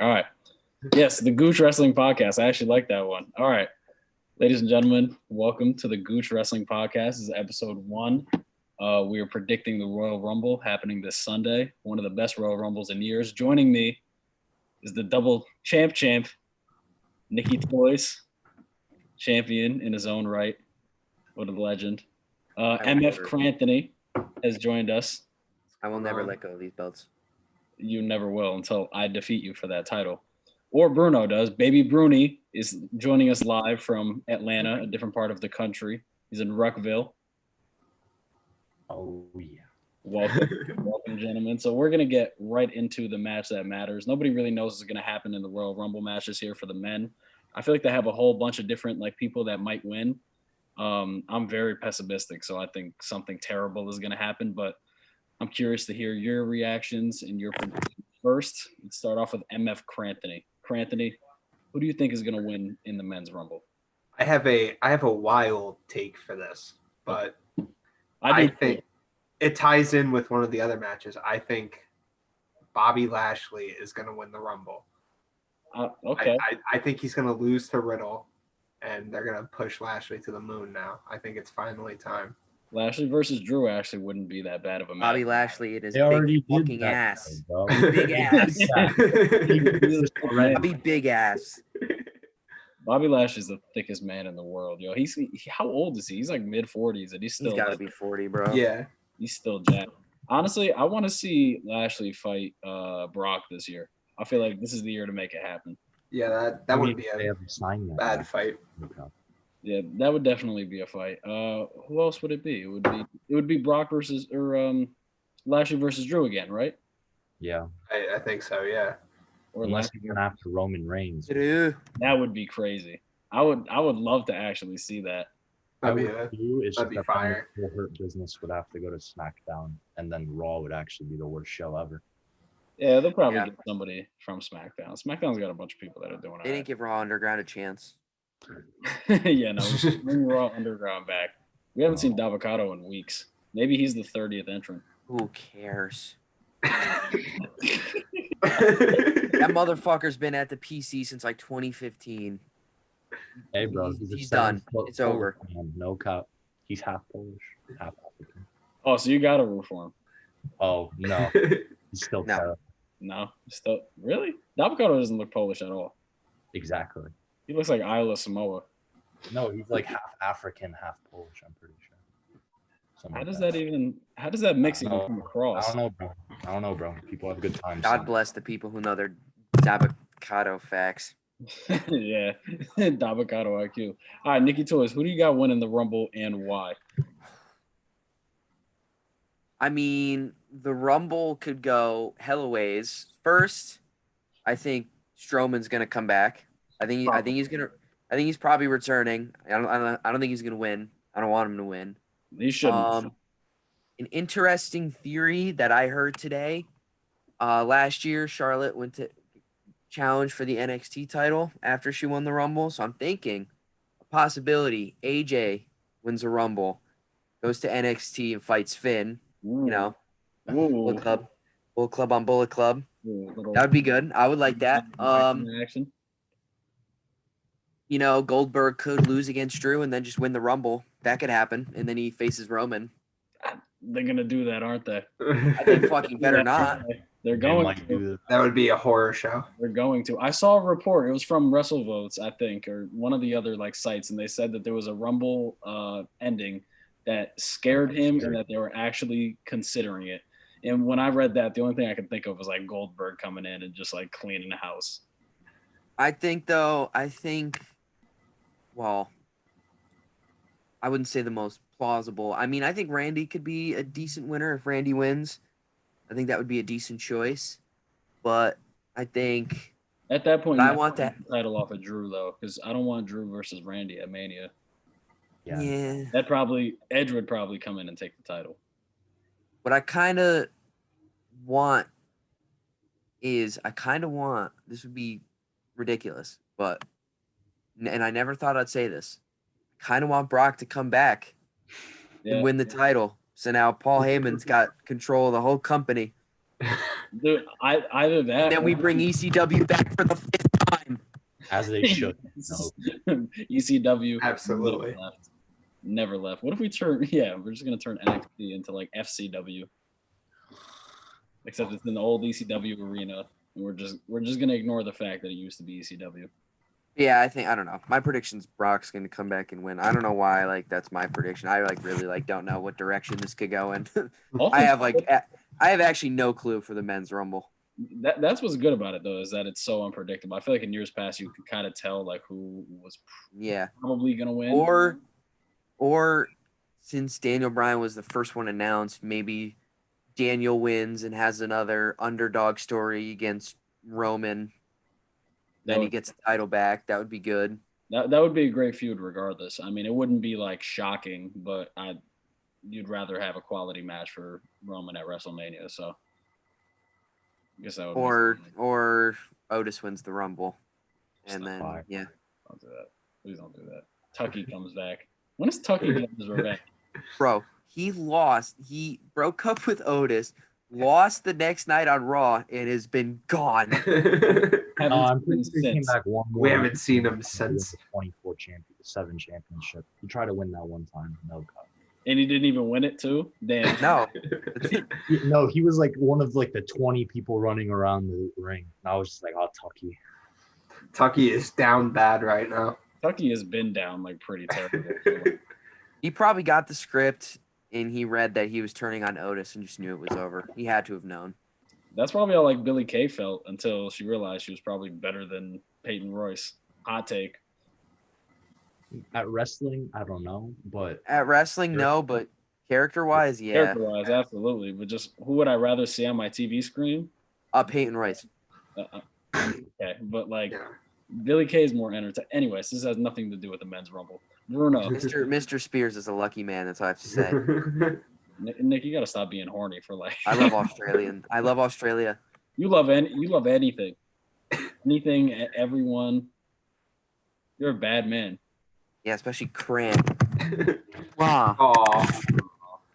All right. Yes, the Gooch Wrestling Podcast. I actually like that one. All right. Ladies and gentlemen, welcome to the Gooch Wrestling Podcast. This is episode 1. We are predicting the Royal Rumble happening this Sunday, one of the best Royal Rumbles in years. Joining me is the double champ, Nicky Toyz, champion in his own right. What a legend. MF Cranthony has joined us. I will never let go of these belts. You never will until I defeat you for that title. Or Bruno does. Baby Bruni is joining us live from Atlanta, a different part of the country. He's in Ruckville. Oh, yeah. Welcome, gentlemen. So we're going to get right into the match that matters. Nobody really knows what's going to happen in the Royal Rumble matches here for the men. I feel like they have a whole bunch of different people that might win. I'm very pessimistic, so I think something terrible is going to happen, but I'm curious to hear your reactions and your predictions. First, let's start off with MF Cranthony. Cranthony, who do you think is going to win in the men's Rumble? I have a wild take for this, but I think it ties in with one of the other matches. I think Bobby Lashley is going to win the Rumble. Okay. I think he's going to lose to Riddle, and they're going to push Lashley to the moon now. I think it's finally time. Lashley versus Drew actually wouldn't be that bad of a match. Bobby Lashley, it is big fucking ass. Big ass. Bobby big ass. Bobby Lashley's the thickest man in the world, yo. How old is he? He's like mid-40s, and he's got to be 40, bro. Yeah. He's still jacked. Honestly, I want to see Lashley fight Brock this year. I feel like this is the year to make it happen. Yeah, that would be a bad fight. Yeah, that would definitely be a fight. Who else would it be? It would be Brock versus Lashley versus Drew again, right? Yeah. I think so, yeah. Or unless you're gonna have to Roman Reigns. That would be crazy. I would love to actually see that. That'd be fire. The Hurt Business would have to go to SmackDown, and then Raw would actually be the worst show ever. Yeah, they'll probably get somebody from SmackDown. SmackDown's got a bunch of people that are doing it. They didn't give Raw Underground a chance. Yeah, no, bring Raw Underground back. We haven't seen DabbaKato in weeks. Maybe he's the 30th entrant. Who cares? That motherfucker's been at the PC since like 2015. Hey, bro, he's done. It's over. Man. No cut. He's half Polish, half African. Oh, so you got to root for him? Oh no, he's still No, still really? DabbaKato doesn't look Polish at all. Exactly. He looks like Isla Samoa. No, he's like half African, half Polish. I'm pretty sure. How does that mixing come across? I don't know, bro. People have good times. God bless the people who know their DabbaKato facts. Yeah, DabbaKato IQ. All right, Nicky Toyz, who do you got winning the Rumble and why? I mean, the Rumble could go hella ways. First, I think Strowman's gonna come back. I think he's probably returning. I don't think he's gonna win. I don't want him to win. He shouldn't. An interesting theory that I heard today. Last year, Charlotte went to challenge for the NXT title after she won the Rumble. So I'm thinking a possibility. AJ wins a Rumble, goes to NXT and fights Finn. Ooh. You know, Ooh. Bullet Club on Bullet Club. That would be good. I would like that. Action. You know, Goldberg could lose against Drew and then just win the Rumble. That could happen. And then he faces Roman. They're going to do that, aren't they? I think fucking better not. They're going to. That would be a horror show. They're going to. I saw a report. It was from WrestleVotes, I think, or one of the other sites, and they said that there was a Rumble ending that scared him and that they were actually considering it. And when I read that, the only thing I could think of was Goldberg coming in and just cleaning the house. Well, I wouldn't say the most plausible. I mean, I think Randy could be a decent winner if Randy wins. I think that would be a decent choice. But I think at that point, I want that title off of Drew though, because I don't want Drew versus Randy at Mania. Yeah. Edge would probably come in and take the title. What I kind of want is this would be ridiculous, and I never thought I'd say this. I kind of want Brock to come back and win the title. So now Paul Heyman's got control of the whole company. Dude, either that. Then we bring ECW back for the 5th time. As they should. No. ECW. Absolutely. Never left. What if we turn? Yeah, we're just gonna turn NXT into like FCW, except it's in the old ECW arena, and we're just gonna ignore the fact that it used to be ECW. Yeah, I don't know. My prediction's Brock's going to come back and win. I don't know why. Like, that's my prediction. I really don't know what direction this could go in. I have actually no clue for the men's Rumble. That's what's good about it though, is that it's so unpredictable. I feel like in years past you could kind of tell like who was probably gonna win. Or since Daniel Bryan was the first one announced, maybe Daniel wins and has another underdog story against Roman. Then he gets the title back. That would be good. That would be a great feud regardless. I mean, it wouldn't be like shocking, but you'd rather have a quality match for Roman at WrestleMania. So I guess that would or Otis wins the Rumble. And then Don't do that. Please don't do that. Tucky comes back. When is Tucky getting his revenge? Bro, he lost. He broke up with Otis, lost the next night on Raw, and has been gone. I'm pretty sure he came back one more. We haven't seen him since the 7 championship. He tried to win that one time. No cut. And he didn't even win it too? Damn. No. No, he was like one of like the 20 people running around the ring. And I was just like, oh, Tucky. Tucky is down bad right now. Tucky has been down like pretty terrible. He probably got the script and he read that he was turning on Otis and just knew it was over. He had to have known. That's probably how like Billie Kay felt until she realized she was probably better than Peyton Royce. Hot take. At wrestling, I don't know, but At wrestling, no, but character-wise, yeah. Character-wise, absolutely. But just who would I rather see on my TV screen? Peyton Royce. Okay, but like Billie Kay is more entertaining. Anyways, this has nothing to do with the men's Rumble. Bruno. Mr. Spears is a lucky man. That's all I have to say. Nick, you gotta stop being horny for like. I love Australian. I love Australia. You love anything, everyone. You're a bad man. Yeah, especially Cran. Wow. Aww.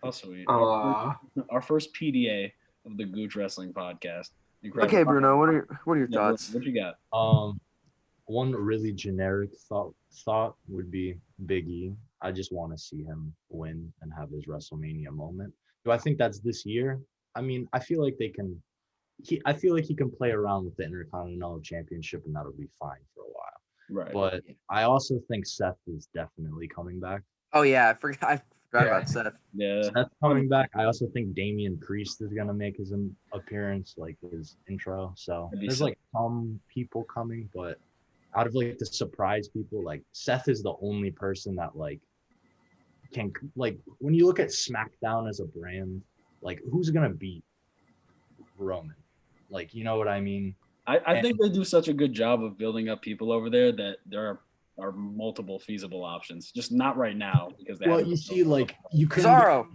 How sweet. Aww. Our first PDA of the Gooch Wrestling Podcast. Incredible. Okay, Bruno, what are your thoughts? What you got? One really generic thought would be Big E. I just want to see him win and have his WrestleMania moment. Do I think that's this year? I mean, I feel like they can. I feel like he can play around with the Intercontinental Championship, and that'll be fine for a while. Right. But I also think Seth is definitely coming back. Oh yeah, I forgot about Seth. Yeah. Seth's coming back. I also think Damian Priest is gonna make his appearance, like his intro. So there's like some people coming, but out of like the surprise people, like Seth is the only person that like can like when you look at SmackDown as a brand, like who's gonna beat Roman? Like, you know what I mean? I think they do such a good job of building up people over there that there are multiple feasible options. Just not right now because they you see, like you could Cesaro.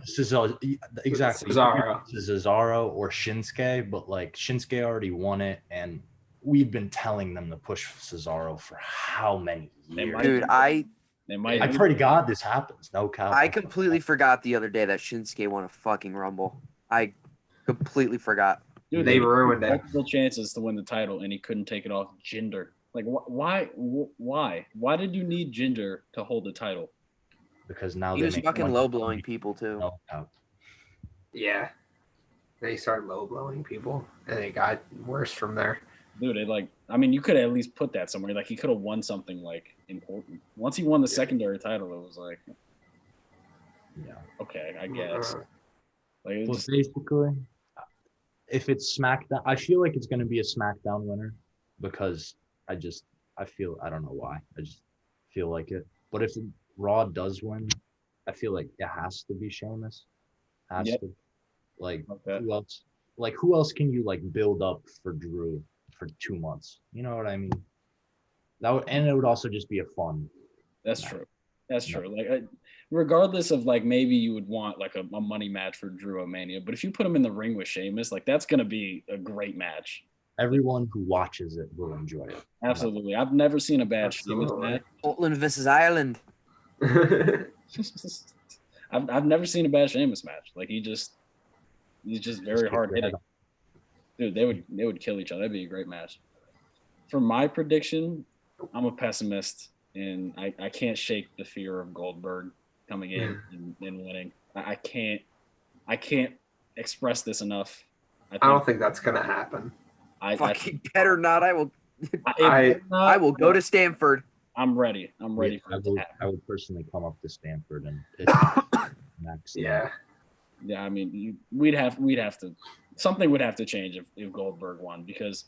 Exactly. Cesaro or Shinsuke, but like Shinsuke already won it, and we've been telling them to push Cesaro for how many years? Dude, I pray to God this happens. No cap. I completely forgot the other day that Shinsuke won a fucking Rumble. I completely forgot. Dude, they ruined it. Multiple chances to win the title, and he couldn't take it off Jinder. Like, why? Why did you need Jinder to hold the title? Because now he was fucking low blowing people too. No. Yeah, they started low blowing people, and it got worse from there. Dude, you could at least put that somewhere. Like, he could have won something like important. Once he won the secondary title, it was like, okay, I guess. Like, it was basically, if it's SmackDown, I feel like it's going to be a SmackDown winner because I don't know why. I just feel like it. But if Raw does win, I feel like it has to be Sheamus. To. Like, who else? Like, who else can you like build up for Drew for 2 months? You know what I mean? And it would also just be a fun. That's true. That's true. Like, regardless of like maybe you would want like a money match for Drew Mania, but if you put him in the ring with Sheamus, like that's gonna be a great match. Everyone who watches it will enjoy it. Absolutely. I've never seen a bad Sheamus match. Portland versus Ireland. I've never seen a bad Sheamus match. Like he's just very hard hitting. Dude, they would kill each other. That'd be a great match. For my prediction, I'm a pessimist, and I can't shake the fear of Goldberg coming in and winning. I can't express this enough. I don't think that's gonna happen. Better not. I will go to Stanford. I'm ready. For it to happen. I would personally come up to Stanford and pitch Max. Yeah. Yeah, I mean, we'd have to something would have to change if Goldberg won, because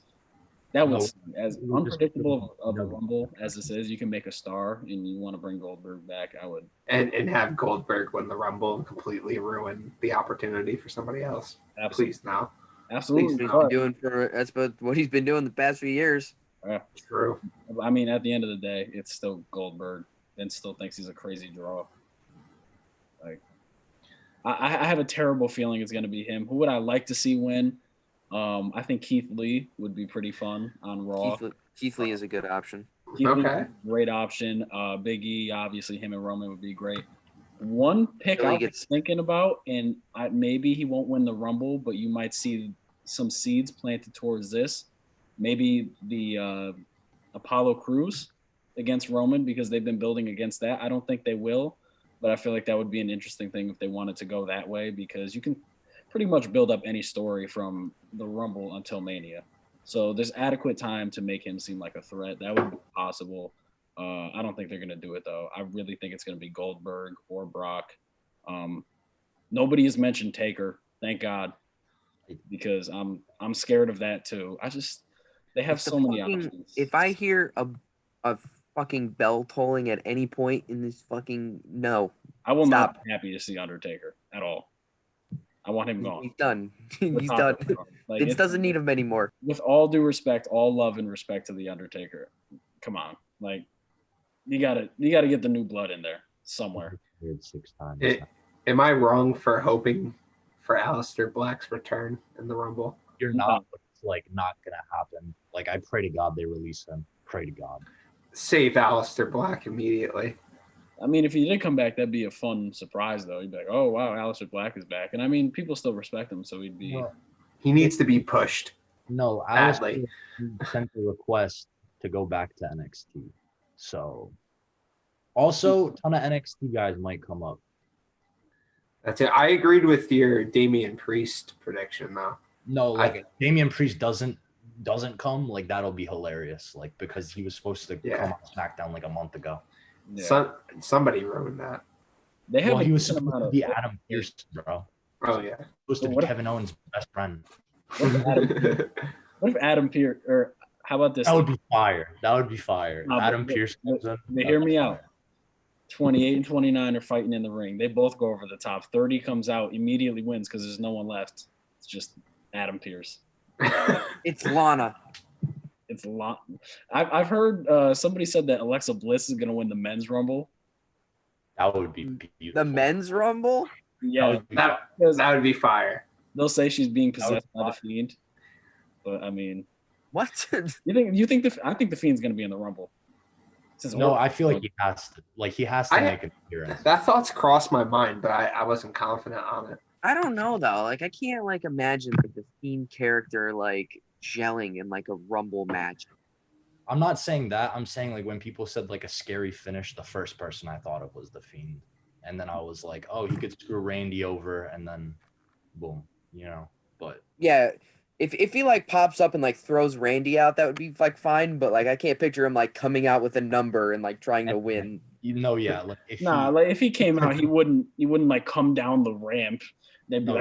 that was as unpredictable of a Rumble as this is. You can make a star, and you want to bring Goldberg back. I would and have Goldberg win the Rumble and completely ruin the opportunity for somebody else. Absolutely. Please now. Absolutely. That's what he's been doing the past few years. True. I mean, at the end of the day, it's still Goldberg, and still thinks he's a crazy draw. Like, I have a terrible feeling it's going to be him. Who would I like to see win? I think Keith Lee would be pretty fun on Raw. Keith Lee is a good option. Great option. Big E, obviously, him and Roman would be great. One pick I was thinking about, and maybe he won't win the Rumble, but you might see some seeds planted towards this. Maybe the Apollo Crews against Roman, because they've been building against that. I don't think they will, but I feel like that would be an interesting thing if they wanted to go that way, because you can pretty much build up any story from the Rumble until Mania. So there's adequate time to make him seem like a threat. That would be possible. I don't think they're going to do it, though. I really think it's going to be Goldberg or Brock. Nobody has mentioned Taker, thank God, because I'm scared of that too. They have so many options. If I hear a fucking bell tolling at any point in this no. I will not be happy to see Undertaker at all. I want him gone. He's done. He's done. Like, Vince doesn't need him anymore. With all due respect, all love and respect to the Undertaker. Come on. Like, you gotta get the new blood in there somewhere. 6 times. Am I wrong for hoping for Aleister Black's return in the Rumble? You're not. It's like not gonna happen. Like, I pray to God they release him. Pray to God. Save Aleister Black immediately. I mean, if he did come back, that'd be a fun surprise, though. He'd be like, "Oh wow, Aleister Black is back," and I mean, people still respect him, so he'd be. Well, he needs to be pushed. No, Aleister sent a request to go back to NXT. So, also, a ton of NXT guys might come up. That's it. I agreed with your Damian Priest prediction, though. No, like Damian Priest doesn't come, like that'll be hilarious. Like, because he was supposed to come on SmackDown like a month ago. Yeah. Somebody ruined that. He was supposed to be Adam Pearce, bro. Oh yeah, supposed to be Kevin Owens' best friend. What if Adam Pearce, or how about this? That would be fire. Adam Pearce comes in. They hear me out. 28 and 29 are fighting in the ring. They both go over the top. 30 comes out, immediately wins because there's no one left. It's just Adam Pearce. It's Lana. It's Lana. I've heard somebody said that Alexa Bliss is going to win the men's Rumble. That would be beautiful. The men's Rumble? Yeah. That would be fire. They'll say she's being possessed by the Fiend. But, I mean. What? you think I think the Fiend's going to be in the Rumble. No, I feel like he has to. Like, he has to make an appearance. That thought's crossed my mind, but I wasn't confident on it. I don't know though. Like, I can't imagine the Fiend character gelling in a Rumble match. I'm not saying that. I'm saying when people said a scary finish, the first person I thought of was the Fiend, and then I was like, oh, he could screw Randy over, and then boom, But yeah. If he pops up and throws Randy out, that would be fine. But I can't picture him coming out with a number and trying to win. If he came out, he wouldn't come down the ramp. They'd be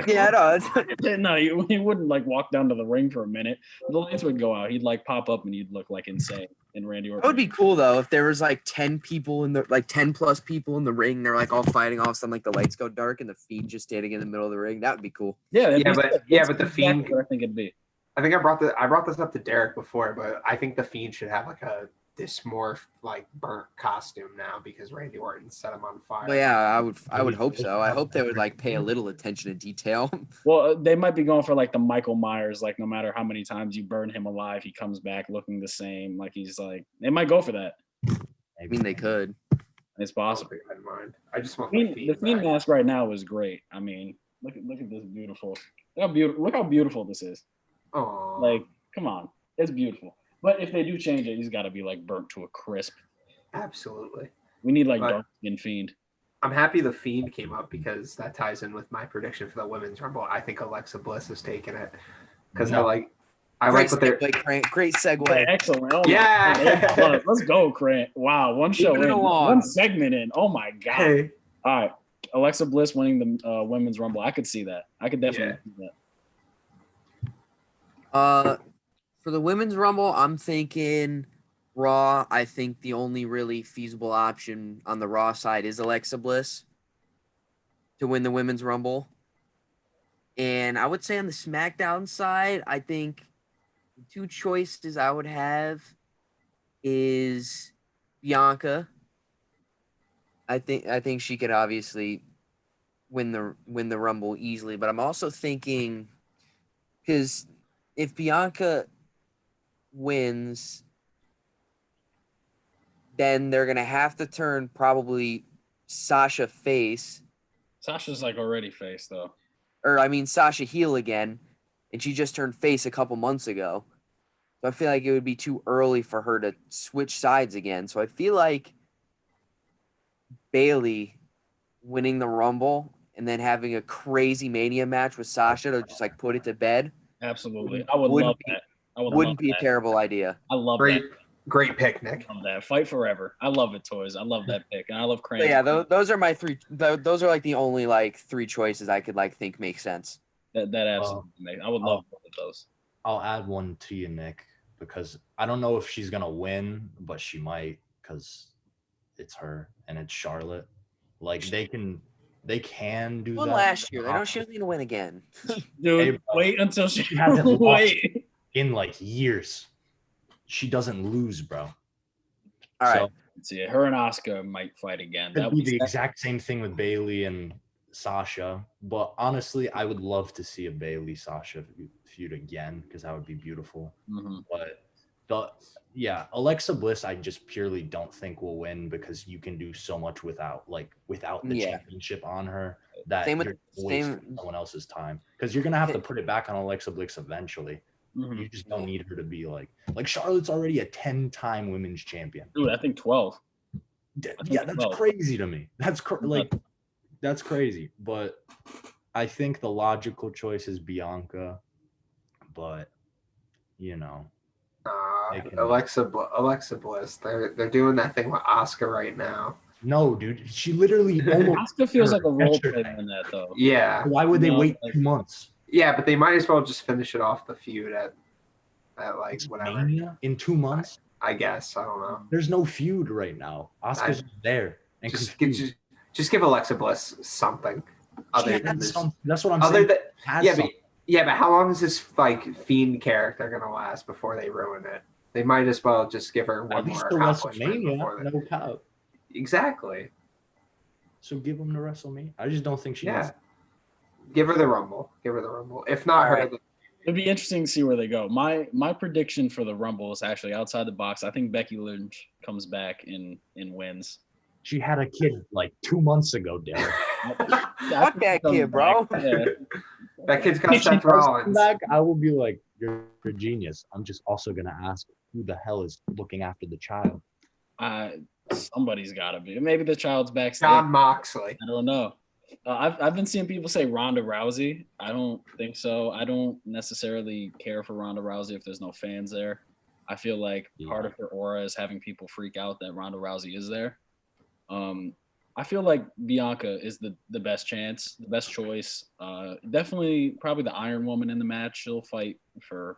no, he wouldn't walk down to the ring for a minute. The lights would go out. He'd pop up and he'd look insane. And Randy Orton. It would be cool though if there was 10 people in the 10 plus people in the ring. They're all fighting. All of a sudden, the lights go dark and the Fiend just standing in the middle of the ring. That would be cool. Yeah, but the Fiend. I think it'd be. I think I brought this up to Derek before, but I think the Fiend should have a dysmorph burnt costume now because Randy Orton set him on fire. Well, yeah, I would hope so. I hope they would pay a little attention to detail. Well, they might be going for the Michael Myers, no matter how many times you burn him alive, he comes back looking the same. They might go for that. I mean, they could. It's possible. I don't mind. I just want the Fiend mask right now is great. I mean, look at this beautiful. Look how beautiful this is. Oh, Like, come on, it's beautiful. But if they do change it, he's got to be like burnt to a crisp. absolutely. We need like But dark skin Fiend. I'm happy the Fiend came up because that ties in with my prediction for the Women's Rumble. I think Alexa Bliss is taking it because I like what they're. Great segue. Excellent. Oh Yeah. my God. Let's go, Grant. Wow, one show Moving in, along. one segment in. Oh my God. Hey. All right, Alexa Bliss winning the Women's Rumble. I could see that. I could definitely see that. For the Women's Rumble, I'm thinking Raw. I think the only really feasible option on the Raw side is Alexa Bliss to win the Women's Rumble. And I would say on the SmackDown side, I think the two choices I would have is Bianca. I think she could obviously win the Rumble easily, but I'm also thinking because if Bianca wins, then they're gonna have to turn probably Sasha face, Sasha's like already face though. or I mean Sasha heel again, and she just turned face a couple months ago. So I feel like it would be too early for her to switch sides again. So I feel like Bayley winning the Rumble and then having a crazy Mania match with Sasha to just like put it to bed. Absolutely. I would love that. Wouldn't be a terrible idea. I love that. Great pick, Nick. I love that. Fight forever. I love it, Toys. I love that pick. And I love Cranthony. Yeah, those are my three. Those are like the only like three choices I could like think make sense. That absolutely makes. I would love both of those. I'll add one to you, Nick, because I don't know if she's gonna win, but she might because it's her and it's Charlotte. Like they can do Won that. last year. They know she doesn't need to win again. Dude, wait until she hasn't lost wait. in like years. She doesn't lose, bro. All right. So, let's see. Her and Asuka might fight again. That would be the exact same thing with Bayley and Sasha. But honestly, I would love to see a Bayley Sasha feud again because that would be beautiful. Mm-hmm. But Alexa Bliss, I just purely don't think will win because you can do so much without the championship on her that you're wasting someone else's time because you're gonna have to put it back on Alexa Bliss eventually. Mm-hmm. You just don't need her to be like Charlotte's already a 10-time women's champion. Dude, I think 12. Yeah, that's 12. Crazy to me. That's that's crazy. But I think the logical choice is Bianca. But Alexa Bliss. They're doing that thing with Asuka right now. No, dude. She literally almost Asuka feels like a role player in that though. Yeah. Why would they wait 2 months? Yeah, but they might as well just finish it off the feud at like whatever. Mania in 2 months? I guess. I don't know. There's no feud right now. Asuka's there. And just give Alexa Bliss something. Other than this. That's what I'm saying. But how long is this like Fiend character gonna last before they ruin it? They might as well just give her one more accomplishment before that. No doubt. Exactly. So give them to WrestleMania. I just don't think she does. Give her the Rumble. If not her, it'd be interesting to see where they go. My prediction for the Rumble is actually outside the box. I think Becky Lynch comes back and wins. She had a kid like 2 months ago, Derek. Fuck that kid, bro. Yeah. That kid's got Seth Rollins. Back, I will be like, you're a genius. I'm just also gonna ask who the hell is looking after the child. Somebody's got to be. Maybe the child's backstage. Jon Moxley. I don't know. I've been seeing people say Ronda Rousey. I don't think so. I don't necessarily care for Ronda Rousey if there's no fans there. I feel like part of her aura is having people freak out that Ronda Rousey is there. I feel like Bianca is the best chance, the best choice. Definitely probably the Iron Woman in the match. She'll fight for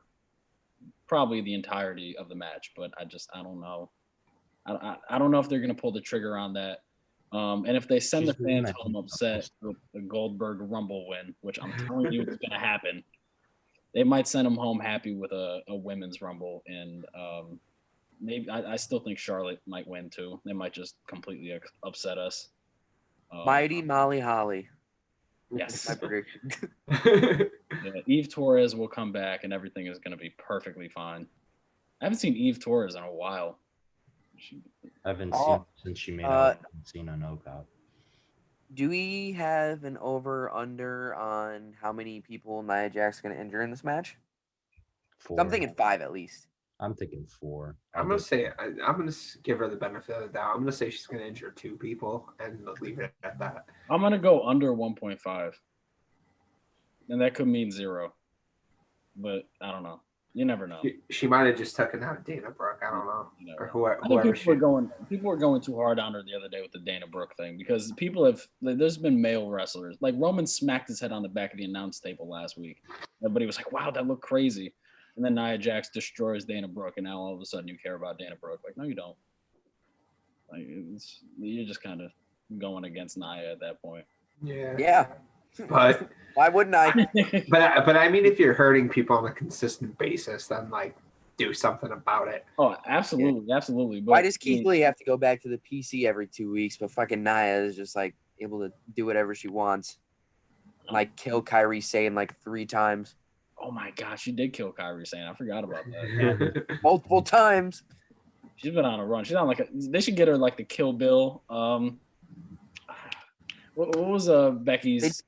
probably the entirety of the match, but I don't know. I don't know if they're going to pull the trigger on that. And if they send the fans home upset with the Goldberg Rumble win, which I'm telling you is going to happen, they might send them home happy with a women's Rumble. And maybe I still think Charlotte might win too. They might just completely upset us. Mighty Molly Holly. Yes. My prediction. Eve Torres will come back and everything is going to be perfectly fine. I haven't seen Eve Torres in a while. I haven't seen since she made a knockout. Do we have an over/under on how many people Nia Jax going to injure in this match? 4. I'm thinking 5 at least. I'm thinking 4. I'm gonna give her the benefit of the doubt. I'm gonna say she's gonna injure 2 people and leave it at that. I'm gonna go under 1.5, and that could mean 0, but I don't know. You never know. She might have just taken out Dana Brooke. I don't know, or whoever. I think people were going too hard on her the other day with the Dana Brooke thing because there's been male wrestlers like Roman smacked his head on the back of the announce table last week. Everybody was like, "Wow, that looked crazy." And then Nia Jax destroys Dana Brooke, and now all of a sudden you care about Dana Brooke. Like, no, you don't. Like, you're just kind of going against Nia at that point. Yeah. But why wouldn't I? but I mean, if you're hurting people on a consistent basis, then like do something about it. Oh, absolutely, absolutely. But why does Keith Lee have to go back to the PC every 2 weeks, but fucking Nia is just like able to do whatever she wants, like kill Kairi Sane like 3 times. Oh my God, she did kill Kairi Sane. I forgot about that. Multiple times. She's been on a run. She's on they should get her like the Kill Bill. What was Becky's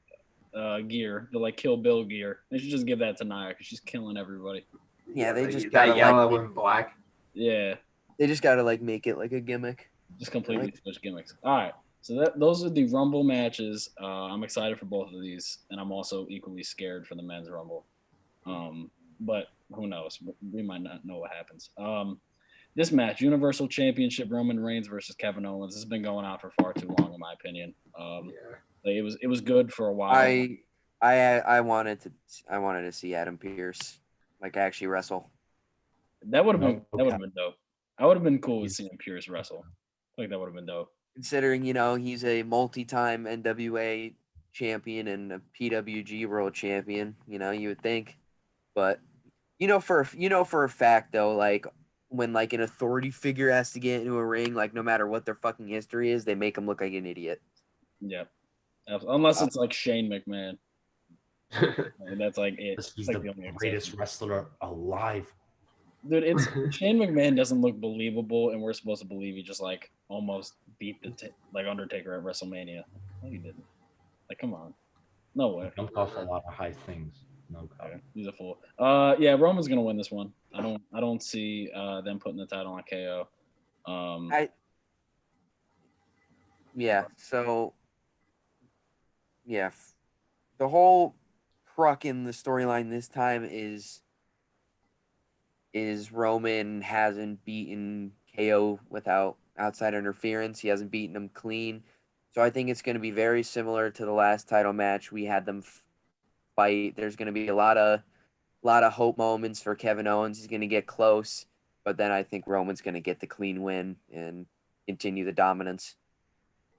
gear? The like Kill Bill gear. They should just give that to Nia because she's killing everybody. Yeah, they just got gotta yellow and black. Yeah, they just gotta like make it like a gimmick. Just completely switch gimmicks. All right. So those are the Rumble matches. I'm excited for both of these, and I'm also equally scared for the men's Rumble. But who knows? We might not know what happens. This match, Universal Championship, Roman Reigns versus Kevin Owens. This has been going on for far too long, in my opinion. It was good for a while. I wanted to see Adam Pearce like actually wrestle. That would have been dope. I would have been cool with seeing Pearce wrestle. I think that would have been dope. Considering, he's a multi-time NWA champion and a PWG world champion, you would think. But for a fact though, like when like an authority figure has to get into a ring, like no matter what their fucking history is, they make them look like an idiot. Yeah. Unless it's like Shane McMahon. That's like it. He's like the greatest wrestler alive. Dude, Shane McMahon doesn't look believable, and we're supposed to believe he just like almost beat like Undertaker at WrestleMania. No, he didn't. Like, come on, no way. Jumped off a lot of high things. No comment. He's a fool. Yeah, Roman's gonna win this one. I don't see them putting the title on KO. The whole crux in the storyline this time is Roman hasn't beaten KO without outside interference. He hasn't beaten him clean. So I think it's going to be very similar to the last title match. We had them fight. There's going to be a lot of hope moments for Kevin Owens. He's going to get close, but then I think Roman's going to get the clean win and continue the dominance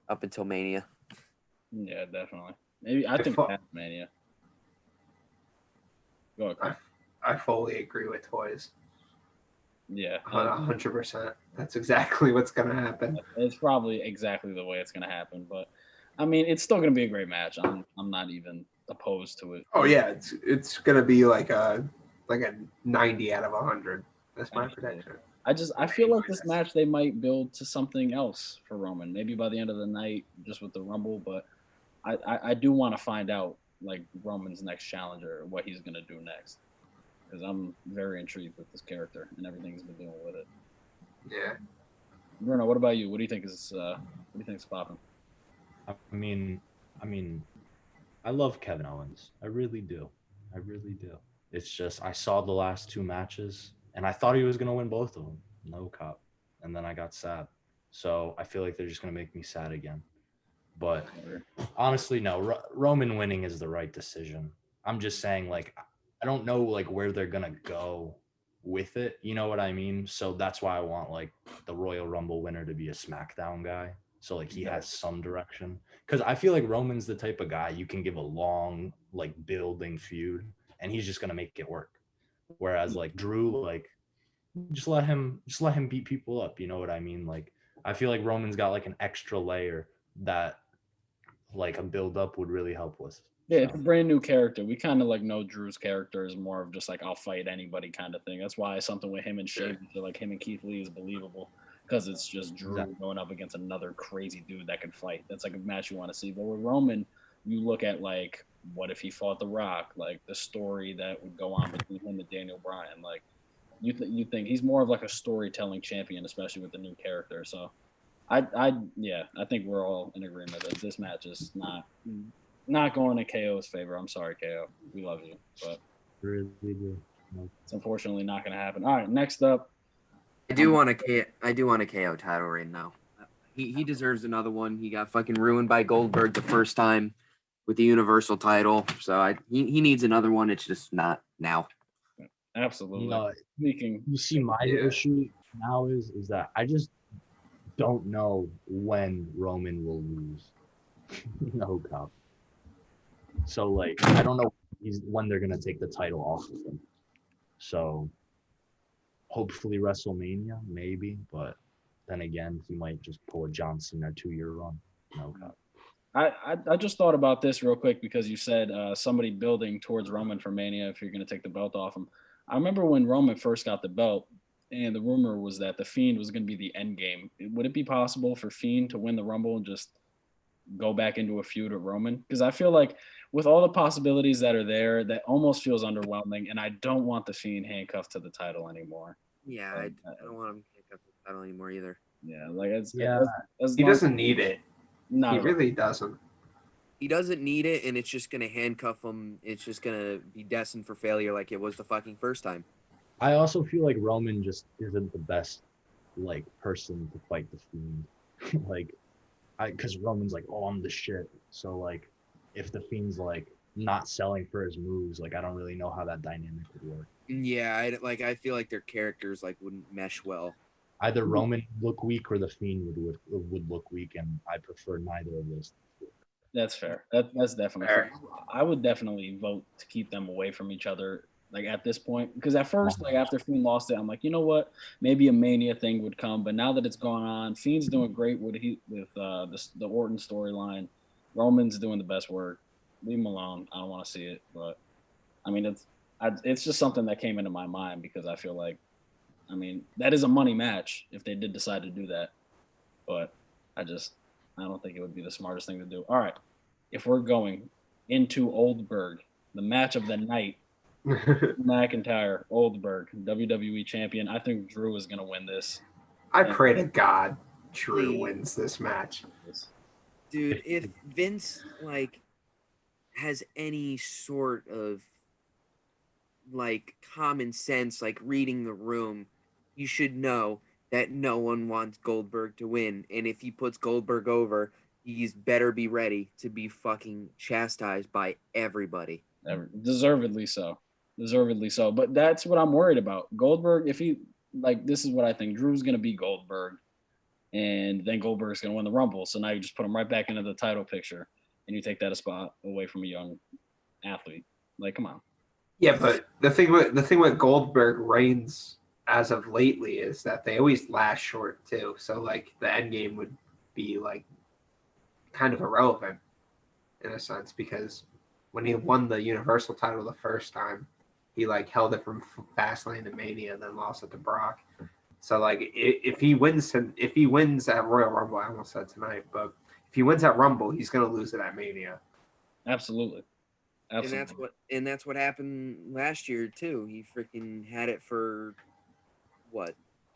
up until Mania. Yeah, definitely. Maybe I think that's Mania. Go ahead. I fully agree with Toyz. Yeah, 100%. That's exactly what's gonna happen. It's probably exactly the way it's gonna happen, but I mean, it's still gonna be a great match. I'm not even opposed to it. Oh yeah, it's gonna be like a 90 out of 100. That's my prediction. I feel like this match they might build to something else for Roman. Maybe by the end of the night, just with the Rumble. But I do want to find out like Roman's next challenger, what he's gonna do next, because I'm very intrigued with this character and everything he's been doing with it. Yeah. Bruno, what about you? What do you think is popping? I mean, I love Kevin Owens. I really do. It's just I saw the last 2 matches and I thought he was gonna win both of them. No cop. And then I got sad. So I feel like they're just gonna make me sad again. But honestly, no. Roman winning is the right decision. I'm just saying, like, I don't know like where they're gonna go with it. You know what I mean? So that's why I want like the Royal Rumble winner to be a SmackDown guy. So like he has some direction. Because I feel like Roman's the type of guy you can give a long like building feud, and he's just gonna make it work. Whereas like Drew, like just let him beat people up. You know what I mean? Like I feel like Roman's got like an extra layer that like a build up would really help with. Yeah, it's a brand new character. We kind of like know Drew's character is more of just like I'll fight anybody kind of thing. That's why something with him and Sheamus, like him and Keith Lee, is believable because it's just Drew going up against another crazy dude that can fight. That's like a match you want to see. But with Roman, you look at like what if he fought The Rock? Like the story that would go on between him and Daniel Bryan. Like you think he's more of like a storytelling champion, especially with the new character. So I think we're all in agreement that this match is not going in KO's favor. I'm sorry, KO. We love you, but Really do. it's unfortunately not going to happen. All right, next up. I do want a KO title reign now. He deserves another one. He got fucking ruined by Goldberg the first time with the Universal title, so he needs another one. It's just not now. Absolutely. You see, my issue now is that I just don't know when Roman will lose. No cup. So like I don't know when they're gonna take the title off of him. So hopefully WrestleMania, maybe, but then again, he might just pull a John Cena 2-year run. No cup. I just thought about this real quick because you said somebody building towards Roman for Mania if you're going to take the belt off him. I remember when Roman first got the belt, and the rumor was that the Fiend was going to be the end game. Would it be possible for Fiend to win the Rumble and just go back into a feud with Roman? Because I feel like with all the possibilities that are there, that almost feels underwhelming, and I don't want the Fiend handcuffed to the title anymore. Yeah, I don't want him handcuffed to the title anymore either. Yeah, like he doesn't need it. No, he really doesn't. He doesn't need it, and it's just gonna handcuff him. It's just gonna be destined for failure, like it was the fucking first time. I also feel like Roman just isn't the best like person to fight the Fiend. Like, because Roman's like, oh, I'm the shit. So like, if the Fiend's like not selling for his moves, like I don't really know how that dynamic would work. Yeah, I feel like their characters like wouldn't mesh well. Either Roman would look weak or the Fiend would look weak, and I prefer neither of those. That's fair. That's definitely fair. I would definitely vote to keep them away from each other. Like at this point, because at first, like after Fiend lost it, I'm like, you know what? Maybe a Mania thing would come. But now that it's gone on, Fiend's doing great with the Orton storyline. Roman's doing the best work. Leave him alone. I don't want to see it. But I mean, it's just something that came into my mind because I feel like, I mean, that is a money match if they did decide to do that. But I don't think it would be the smartest thing to do. All right, if we're going into Oldberg, the match of the night. McIntyre, Oldberg, WWE champion. I think Drew is going to win this. I pray to God Drew wins this match. Dude, if Vince like has any sort of like common sense, like reading the room, you should know that no one wants Goldberg to win. And if he puts Goldberg over, he's better be ready to be fucking chastised by everybody. Deservedly so. But that's what I'm worried about. Goldberg, if he, like, this is what I think. Drew's going to beat Goldberg, and then Goldberg's going to win the Rumble. So now you just put him right back into the title picture, and you take that a spot away from a young athlete. Like, come on. Yeah, but the thing with Goldberg reigns as of lately is that they always last short too. So like the end game would be like kind of irrelevant in a sense because when he won the Universal title the first time, he like held it from Fastlane to Mania and then lost it to Brock. So like if he wins at Royal Rumble, I almost said tonight, but if he wins at Rumble, he's gonna lose it at Mania. Absolutely. And that's what happened last year too. He freaking had it for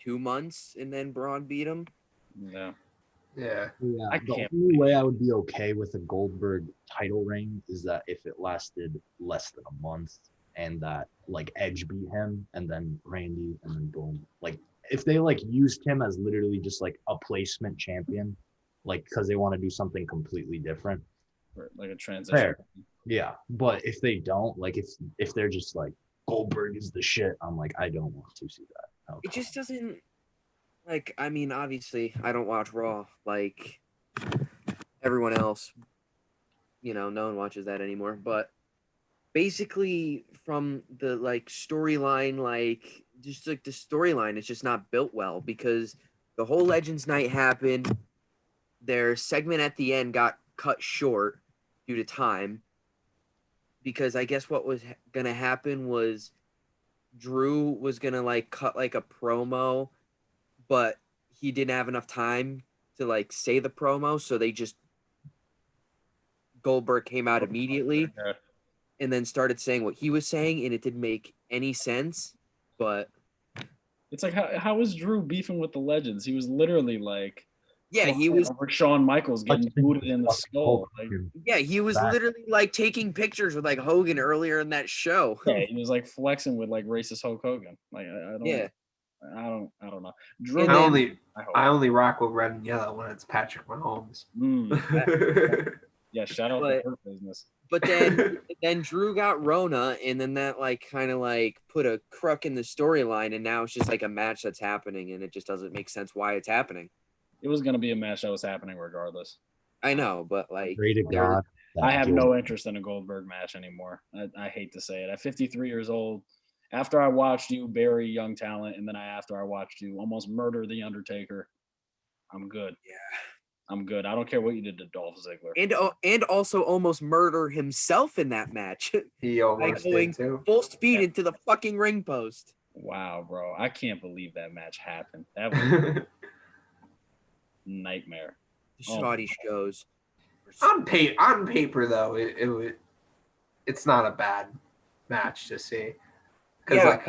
2 months, and then Braun beat him. Yeah. The only way I would be okay with a Goldberg title reign is that if it lasted less than a month, and that like Edge beat him, and then Randy, and then boom. Like if they like used him as literally just like a placement champion, like because they want to do something completely different, like a transition. Fair. Yeah, but if they don't, like if they're just like Goldberg is the shit, I'm like I don't want to see that. It just doesn't. Like, I mean, obviously, I don't watch Raw like everyone else. You know, no one watches that anymore. But basically, from the like storyline, like just like the storyline, it's just not built well because the whole Legends Night happened. Their segment at the end got cut short due to time because I guess what was gonna happen was Drew was gonna like cut like a promo, but he didn't have enough time to like say the promo, so they just Goldberg came out immediately Yeah. and then started saying what he was saying, and it didn't make any sense. But It's like how was Drew beefing with the legends? He was literally like, yeah, he was. over Shawn Michaels getting booted in the skull. Like, Yeah, he was literally like taking pictures with like Hogan earlier in that show. yeah, he was like flexing with like racist Hulk Hogan. Like, I don't. Yeah. I don't know. Drew, I only rock with red and yellow when it's Patrick Mahomes. Yeah, shout out to Hurt Business. But then Drew got Rona, and then that like kind of like put a crook in the storyline, and now it's just like a match that's happening, and it just doesn't make sense why it's happening. It was gonna be a match that was happening regardless. I know, but like, I have no interest in a Goldberg match anymore. I hate to say it. At 53 years old, after I watched you bury young talent, and then after I watched you almost murder The Undertaker, I'm good. Yeah. I'm good. I don't care what you did to Dolph Ziggler. And also almost murder himself in that match. He almost did too. Full speed into the fucking ring post. Wow, bro. I can't believe that match happened. That was nightmare. The shoddy shows. On paper though, it's not a bad match to see. Yeah,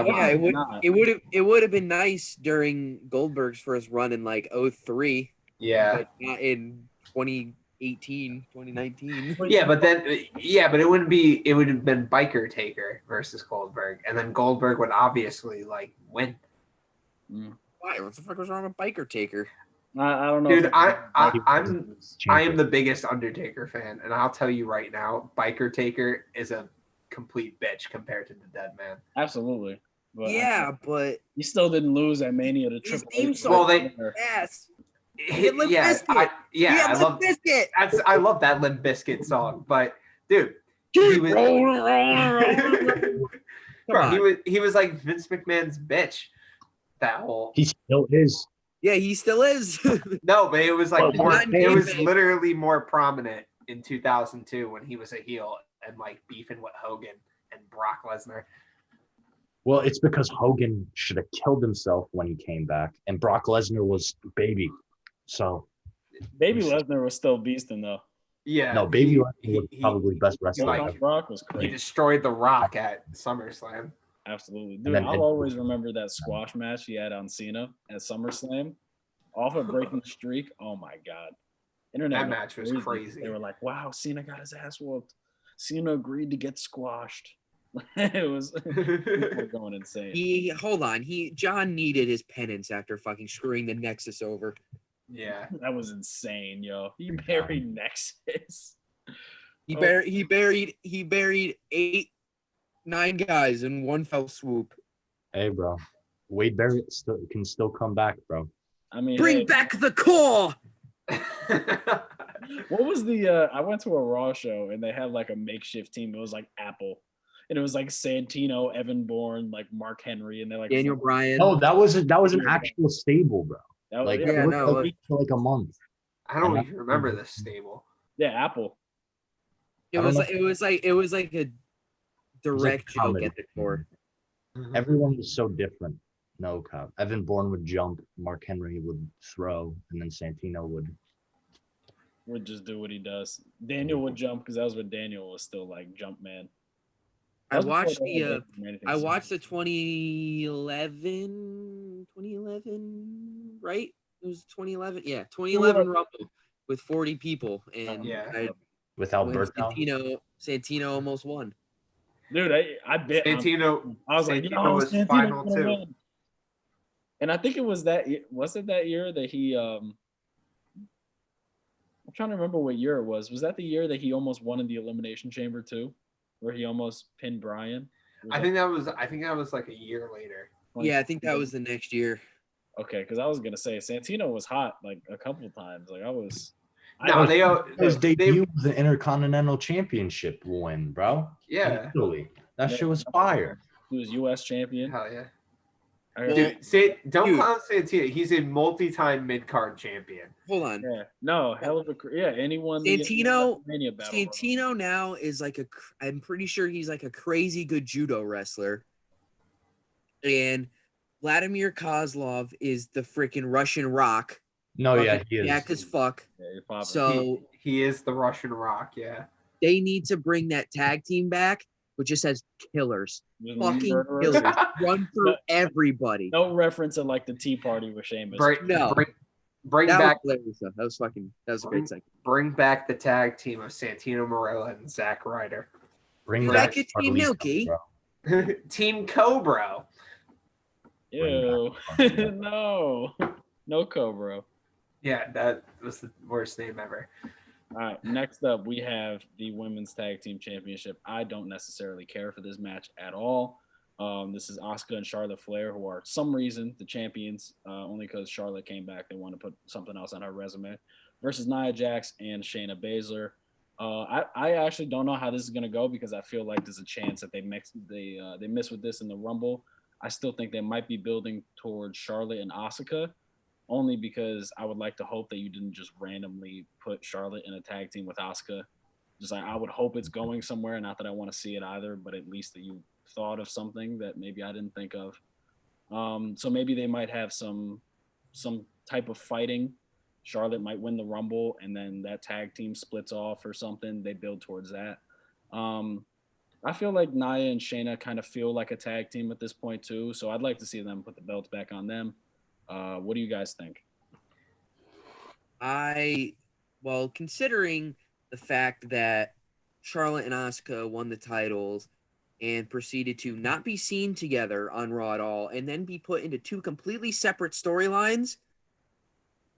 it would have been nice during Goldberg's first run in like 2003. Yeah. But not in 2018, 2019. Yeah, but it would have been Biker Taker versus Goldberg, and then Goldberg would obviously like win. Why? What the fuck was wrong with Biker Taker? I don't know. Dude, I am the biggest Undertaker fan, and I'll tell you right now, Biker Taker is a complete bitch compared to the Dead Man. Absolutely. But but he still didn't lose at Mania to Triple H. Well, yes. I love Biscuit. I love that Limp Bizkit song, but dude, he was he was like Vince McMahon's bitch. That whole he still is. Yeah, he still is. No, but it was like literally more prominent in 2002 when he was a heel and like beefing with Hogan and Brock Lesnar. Well, it's because Hogan should have killed himself when he came back, and Brock Lesnar was baby. So, Baby Lesnar was still beasting though. Yeah. No, Baby Lesnar was probably best wrestler. Brock was crazy. He destroyed The Rock at SummerSlam. Absolutely, dude. I'll always remember that squash match he had on Cena at SummerSlam, off of breaking the streak. Oh my god, that match was crazy. They were like, "Wow, Cena got his ass whooped. Cena agreed to get squashed." It was going insane. John needed his penance after fucking screwing the Nexus over. Yeah, that was insane, yo. He buried Nexus. He buried 9 guys in one fell swoop. Hey, bro, Wade Barrett can still come back, bro. I mean, bring back the core. What was the? I went to a Raw show and they had like a makeshift team. It was like Apple. And it was like Santino, Evan Bourne, like Mark Henry, and they're like Daniel Bryan. Oh, that was an actual stable, bro. For like a month. I don't even remember this stable. Yeah, Apple. It was like a direct joke at the core. Everyone was so different. No cop. Evan Bourne would jump, Mark Henry would throw, and then Santino would just do what he does. Daniel would jump because that was when Daniel was still like jump man. I watched the 2011, right? It was 2011. Yeah, 2011 Rumble with 40 people, and without Santino almost won. Dude, I bet Santino. I was like, Santino was final too. And I think it was that. Was it that year that he? I'm trying to remember what year it was. Was that the year that he almost won in the Elimination Chamber too? Where he almost pinned Bryan? I think that was like a year later. Yeah, I think that was the next year. Okay, because I was gonna say Santino was hot like a couple of times. Like his debut was the Intercontinental Championship win, bro. Yeah, totally. That shit was fire. He was U.S. champion. Hell yeah. Dude, don't clown Santino. He's a multi-time mid-card champion. Hold on. Yeah. No, hell of a anyone. Santino now is like I'm pretty sure he's like a crazy good judo wrestler. And Vladimir Kozlov is the freaking Russian Rock. No, yeah, he is. Jack as fuck. Yeah, so he is the Russian Rock, yeah. They need to bring that tag team back, which just says killers. Fucking Murderers. killers. Run through everybody. No reference to like the Tea Party with Sheamus. Bring that back. Was that was a great segment. Bring back the tag team of Santino Marella and Zack Ryder. Bring back back Team Milky. Team Cobra. Ew. No Cobra. Yeah, that was the worst name ever. All right, next up, we have the Women's Tag Team Championship. I don't necessarily care for this match at all. This is Asuka and Charlotte Flair, who are, for some reason, the champions, only because Charlotte came back. They want to put something else on her resume, versus Nia Jax and Shayna Baszler. I actually don't know how this is going to go because I feel like there's a chance that they miss with this in the Rumble. I still think they might be building towards Charlotte and Asuka, only because I would like to hope that you didn't just randomly put Charlotte in a tag team with Asuka. Just like I would hope it's going somewhere. Not that I want to see it either, but at least that you thought of something that maybe I didn't think of. So maybe they might have some type of fighting. Charlotte might win the Rumble, and then that tag team splits off or something. They build towards that. I feel like Nia and Shayna kind of feel like a tag team at this point too. So I'd like to see them put the belts back on them. What do you guys think? Considering the fact that Charlotte and Asuka won the titles and proceeded to not be seen together on Raw at all, and then be put into two completely separate storylines,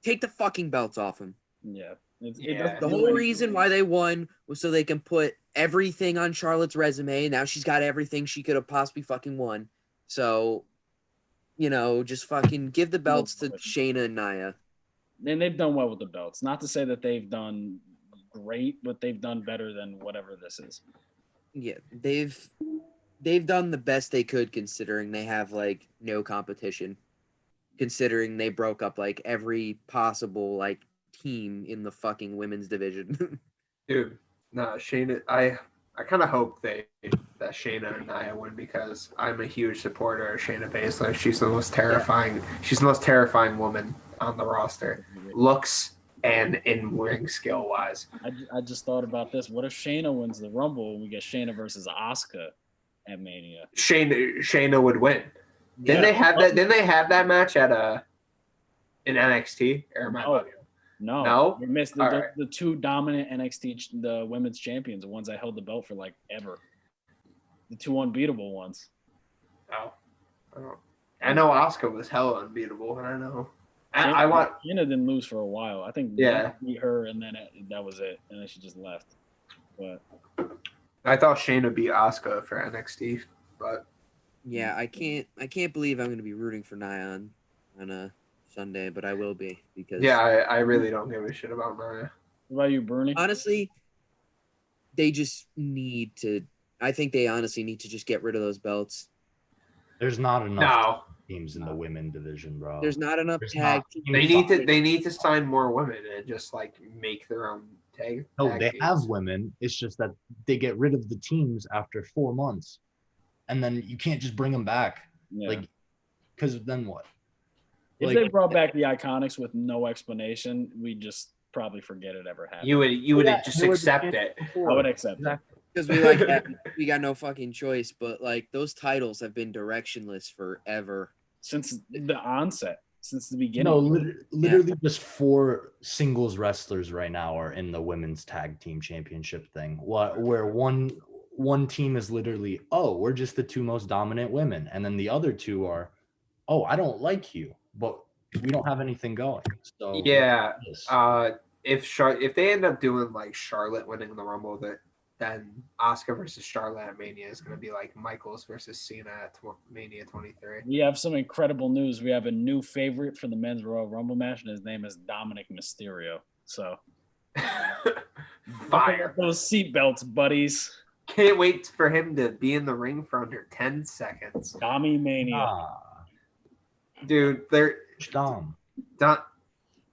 take the fucking belts off them. Yeah. The whole reason why they won was so they can put everything on Charlotte's resume. Now she's got everything she could have possibly fucking won. So, just fucking give the belts to Shayna and Nia. And they've done well with the belts. Not to say that they've done great, but they've done better than whatever this is. Yeah, they've done the best they could considering they have like no competition. Considering they broke up like every possible like team in the fucking women's division. Dude, no, Shayna, I kind of hope that Shayna and Nia win because I'm a huge supporter of Shayna Baszler. She's the most terrifying. Yeah. She's the most terrifying woman on the roster, looks and in ring skill wise. I just thought about this. What if Shayna wins the Rumble and we get Shayna versus Asuka at Mania? Shayna would win. Didn't they have that match at in NXT? Or am I bugging? No. We missed the two dominant NXT the women's champions, the ones that held the belt for like ever. The two unbeatable ones. Oh. I know Asuka was hella unbeatable, and I know. Shayna didn't lose for a while. I think beat her, and then that was it, and then she just left. But I thought Shayna beat Asuka for NXT, but yeah, I can't believe I'm going to be rooting for Nia on a Sunday, but I will be because I really don't give a shit about Nia. What about you, Bruni? Honestly, they just need to. I think they honestly need to just get rid of those belts. There's not enough teams in the women division, bro. There's not enough tag teams. They need to sign more women and just like make their own tag. No, tag they teams. have women. It's just that they get rid of the teams after 4 months, and then you can't just bring them back. Yeah. Like, because then what? If they brought back the Iconics with no explanation, we'd just probably forget it ever happened. You would just accept it. I would accept it. Because we got no fucking choice, but like those titles have been directionless forever. Since the onset, since the beginning. No, literally just 4 singles wrestlers right now are in the women's tag team championship thing. Where one team is literally, we're just the 2 most dominant women, and then the other 2 are, I don't like you, but we don't have anything going. So yeah, if they end up doing like Charlotte winning the Rumble, then Asuka versus Charlotte at Mania is going to be like Michaels versus Cena at Mania 23. We have some incredible news. We have a new favorite for the men's Royal Rumble match, and his name is Dominic Mysterio. So, fire those seatbelts, buddies. Can't wait for him to be in the ring for under 10 seconds. Dommy Mania. Dude, Dom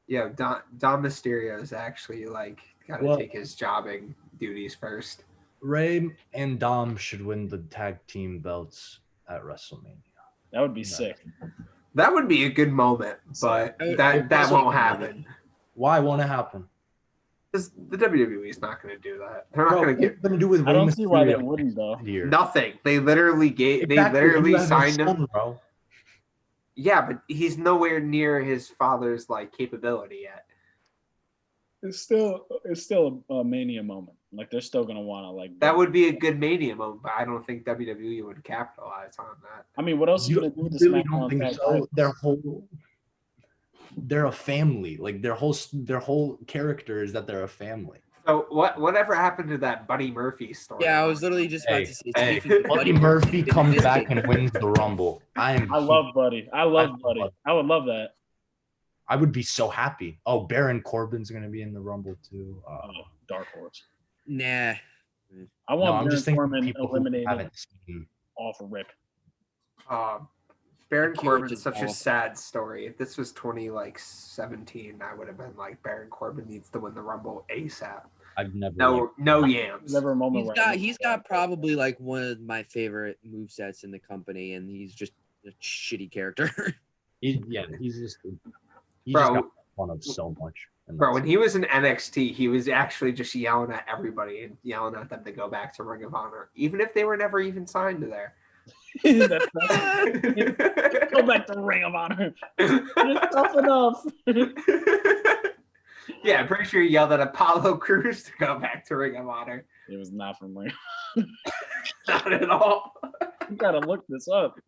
Mysterio is actually like got to take his jobbing duties first. Ray and Dom should win the tag team belts at WrestleMania. That would be sick. That would be a good moment, but that won't happen. Why won't it happen? Because the WWE is not going to do that. They're not going to get. Nothing to do with. I Rey don't see why they Mysterio wouldn't though. here. Nothing. They literally Exactly, you have signed his him. son, bro. Yeah, but he's nowhere near his father's like capability yet. It's still a Mania moment. Like they're still gonna want to like. That would be a good Mania moment, but I don't think WWE would capitalize on that. I mean, what else are you gonna do with the really SmackDown don't think tag so. titles? They're a family. Like their whole character is that they're a family. So whatever happened to that Buddy Murphy story? Yeah, I was literally just about to say. Hey. Buddy Murphy comes back and wins the Rumble. I love Buddy. I love Buddy. I would love that. I would be so happy. Oh, Baron Corbin's gonna be in the Rumble too. Dark horse. Nah. I want Baron Corbin people who eliminated haven't seen. off a rip. Baron Cute Corbin's and such a all. sad story. If this was 2017, I would have been like, Baron Corbin needs to win the Rumble ASAP. I've never. No yams. Never a moment He's got probably like one of my favorite movesets in the company, and he's just a shitty character. He's just Bro. got fun of so much. And Bro, that's when he was in NXT, he was actually just yelling at everybody and yelling at them to go back to Ring of Honor, even if they were never even signed to there. Go back to Ring of Honor. It's tough enough. Yeah, I'm pretty sure he yelled at Apollo Crews to go back to Ring of Honor. It was not from Ring. Not at all. You gotta look this up.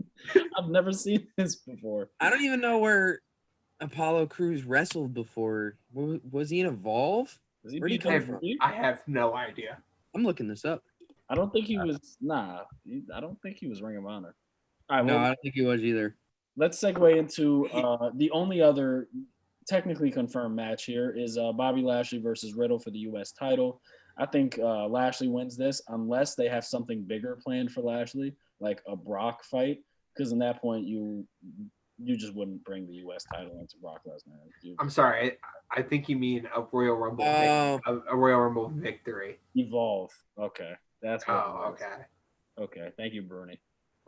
I've never seen this before. I don't even know where Apollo Crews wrestled before. Was he in Evolve? Is he Where'd he come PWG? from? I have no idea. I'm looking this up. I don't think he was. I don't think he was Ring of Honor. All right, No, well, I don't think he was either. let's segue into the only other technically confirmed match here is Bobby Lashley versus Riddle for the U.S. title. I think Lashley wins this unless they have something bigger planned for Lashley, like a Brock fight, because in that point you just wouldn't bring the U.S. title into Brock Lesnar. I'm sorry. I think you mean a Royal Rumble. Oh. A Royal Rumble victory. Evolve. Okay, that's what. Oh, okay. Okay, thank you, Bruni.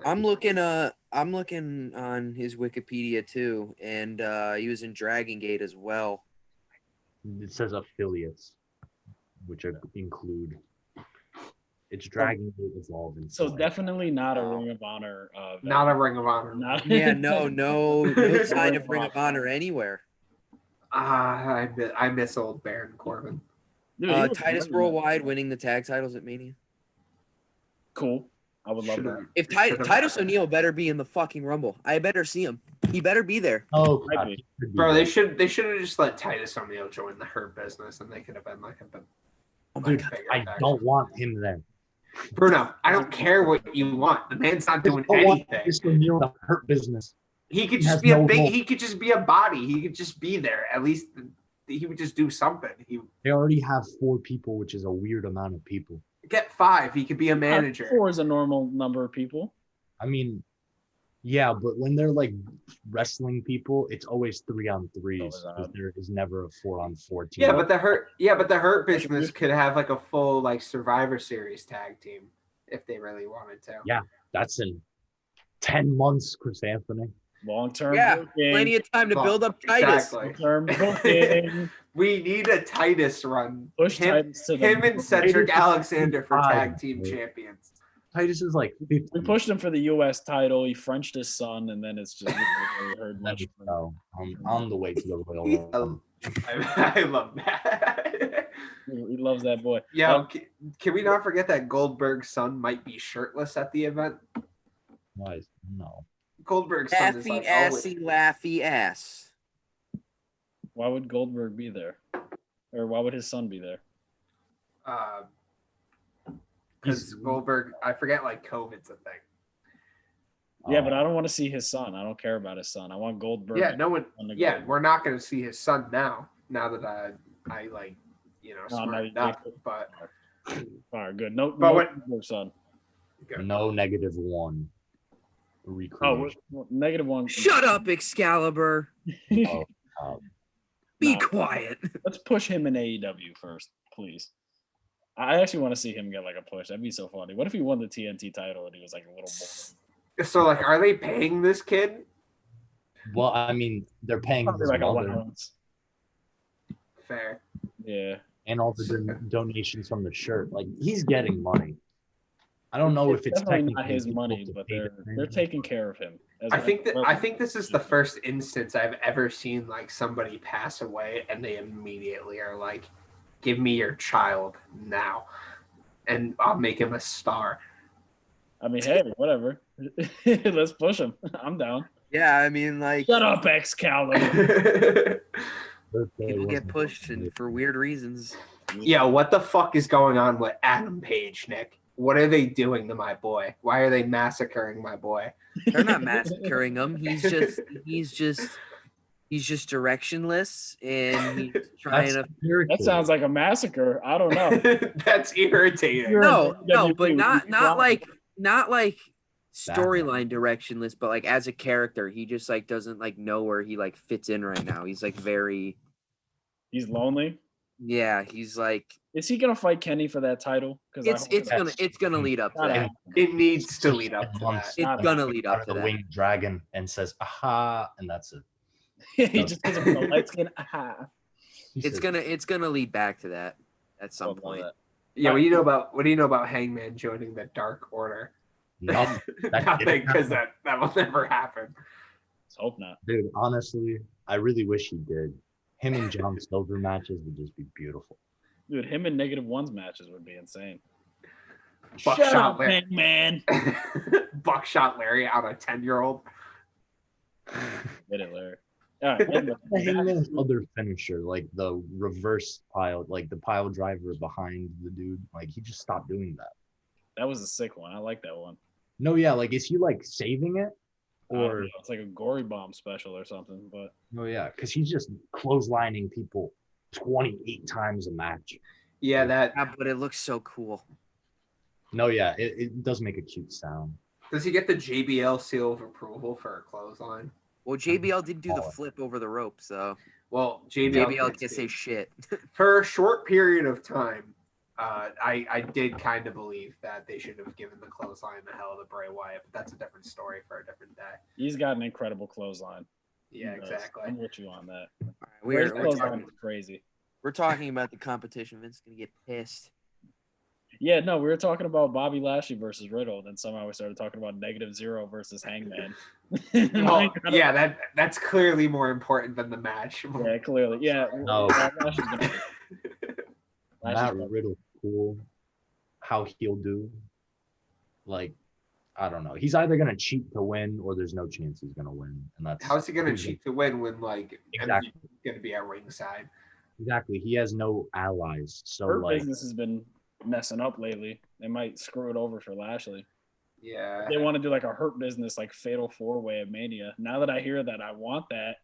I'm looking on his Wikipedia too, and he was in Dragon Gate as well. It says affiliates, which include. It's Dragon Gate Evolve. So definitely not a Ring of Honor. Not a Ring of Honor. Yeah, no sign of Ring of Honor anywhere. I miss old Baron Corbin. Dude, he was Titus great. Worldwide winning the tag titles at Mania. Cool. I would love that. If Titus O'Neil better be in the fucking Rumble, I better see him. He better be there. Oh, Might be. Bro, they should have just let Titus O'Neil join the Hurt Business, and they could have been like a Oh my God. I don't want him there. Bruno, I don't care what you want. The man's not doing I don't want anything. Titus O'Neil to Hurt Business. He could He just has be a no big. role. He could just be a body. He could just be there. At least he would just do something. He They already have 4 people, which is a weird amount of people. get 5. He could be a manager. 4 is a normal number of people. I mean, yeah, but when they're like wrestling people, it's always 3-on-3s. Because there is never a 4-on-4 team. Yeah, but the Hurt Business could have like a full like Survivor Series tag team if they really wanted to. Yeah. That's in 10 months, Chris Anthony. Long-term Yeah, booking. plenty of time to build up Titus. Exactly. Long-term booking. We need a Titus run. Push him, Titus to the him and Cedric Titus Alexander for tag 55, team dude. champions. Titus is like 50. We pushed him for the U.S. title. He Frenched his son, and then it's just really heard much. So, I'm on the way to the Royal Rumble. I love that. He loves that boy. Yo, can we not forget that Goldberg's son might be shirtless at the event? Why? No. Goldberg's son is Laughy, like assy, laughy ass. Why would Goldberg be there? Or why would his son be there? because Goldberg, I forget, like COVID's a thing. Yeah, but I don't want to see his son. I don't care about his son. I want Goldberg. Yeah, no one. on the Yeah, Goldberg. we're not going to see his son now. Now that I like, you know, No, smartened no, up. But All right, good. No, But no what- Goldberg son. No -1 Oh, recreation. -1. Shut up, Excalibur. Be quiet. Let's push him in AEW first, please. I actually want to see him get like a push. That'd be so funny. What if he won the TNT title and he was like a little boy? So, like, are they paying this kid? Well, I mean, they're paying Probably his like a mother. allowance. Fair. Yeah. And all the donations from the shirt. Like, he's getting money. I don't know if it's definitely technically not his equal money, to but pay they're taking care of him. I think this is the first instance I've ever seen like somebody pass away and they immediately are like, "Give me your child now, and I'll make him a star." I mean, hey, whatever. Let's push him. I'm down. Yeah, I mean, like, Shut up, Excalibur. people get pushed and for weird reasons. Yeah, what the fuck is going on with Adam Page, Nick? What are they doing to my boy? Why are they massacring my boy? They're not massacring him. He's just directionless, and he's trying to. That sounds like a massacre. I don't know. That's irritating. No, but not like storyline directionless, but like as a character, he just like doesn't like know where he like fits in right now. He's like very. He's lonely. Yeah, he's like. Is he gonna fight Kenny for that title? Because it's gonna lead up to that. It needs to lead up to that. It's gonna lead up to the that. winged dragon and says "aha," and that's it. He just gives him a light skin. Aha. It's gonna lead back to that at some point. Yeah, what do you know about Hangman joining the Dark Order? Nothing, because that will never happen. Let's hope not. Dude, honestly, I really wish he did. Him and John Silver matches would just be beautiful. Dude, him and -1's matches would be insane. Buckshot Larry. Man. Buckshot Larry out of 10-year-old. Get it, Larry. All right, Hangman's other finisher, like the reverse pile, like the pile driver behind the dude, like he just stopped doing that. That was a sick one. I like that one. No, yeah, like is he like saving it? Or it's like a gory bomb special or something, but yeah, because he's just clotheslining people 28 times a match. Yeah, but it looks so cool. No, yeah, it does make a cute sound. Does he get the JBL seal of approval for a clothesline? Well, JBL did do the flip over the rope, so. Well, JBL can't say shit. For a short period of time, I did kind of believe that they should have given the clothesline the hell to Bray Wyatt, but that's a different story for a different day. He's got an incredible clothesline. Yeah, exactly. I'm with you on that. All right, we're crazy. We're talking about the competition. Vince's gonna get pissed. Yeah, no, we were talking about Bobby Lashley versus Riddle, then somehow we started talking about -0 versus Hangman. Well, yeah, that's clearly more important than the match. Yeah, clearly. Yeah. No. Matt Riddle, cool. How he'll do. Like, I don't know. He's either gonna cheat to win, or there's no chance he's gonna win. And that's how's he gonna cheat to win when like exactly. MVP's gonna be at ringside? Exactly. He has no allies. So Her like business has been messing up lately. They might screw it over for Lashley. Yeah. They want to do like a Hurt Business, like Fatal 4-Way at Mania. Now that I hear that, I want that.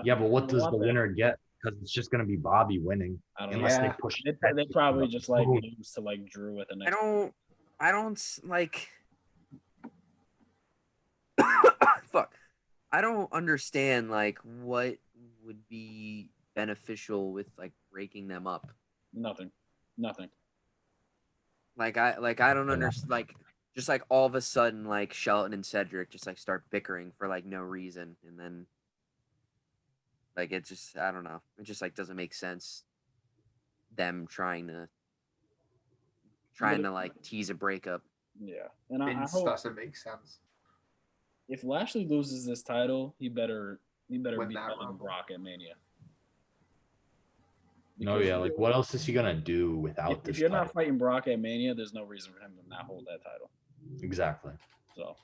Yeah, but what does the winner get? Because it's just gonna be Bobby winning. I don't unless know. they push. They probably just like lose to like Drew at the next. I don't like. Fuck. I don't understand like what would be beneficial with like breaking them up. Nothing. Like I don't understand. Like just like all of a sudden like Shelton and Cedric just like start bickering for like no reason, and then like it just I don't know. It just like doesn't make sense. Them trying to like tease a breakup. Yeah, and I Vince hope doesn't make sense. if Lashley loses this title, he better beat Rumble. Brock at Mania. No, yeah, like what else is he gonna do without this? If you're title? not fighting Brock at Mania, there's no reason for him to not hold that title. Exactly. So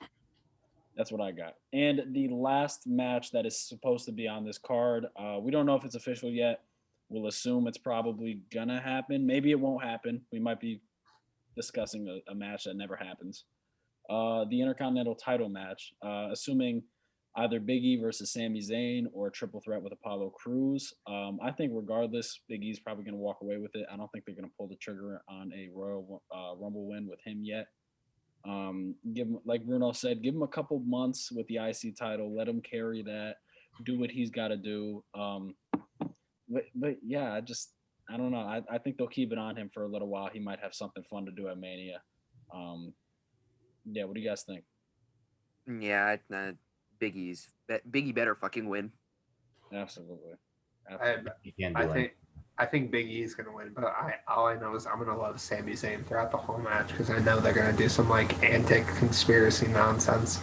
that's what I got. And the last match that is supposed to be on this card, we don't know if it's official yet. We'll assume it's probably gonna happen. Maybe it won't happen. We might be discussing a match that never happens. The Intercontinental title match, assuming either Big E versus Sami Zayn or a triple threat with Apollo Crews. I think regardless, Big E's probably going to walk away with it. I don't think they're going to pull the trigger on a Royal Rumble win with him yet. Give him, like Bruno said, give him a couple months with the IC title. Let him carry that. Do what he's got to do. But yeah, I don't know. I think they'll keep it on him for a little while. He might have something fun to do at Mania. Yeah, what do you guys think? Yeah, Biggie better fucking win. Absolutely. He can't do I it. I think Big E is gonna win, but all I know is I'm gonna love Sami Zayn throughout the whole match because I know they're gonna do some like antic conspiracy nonsense.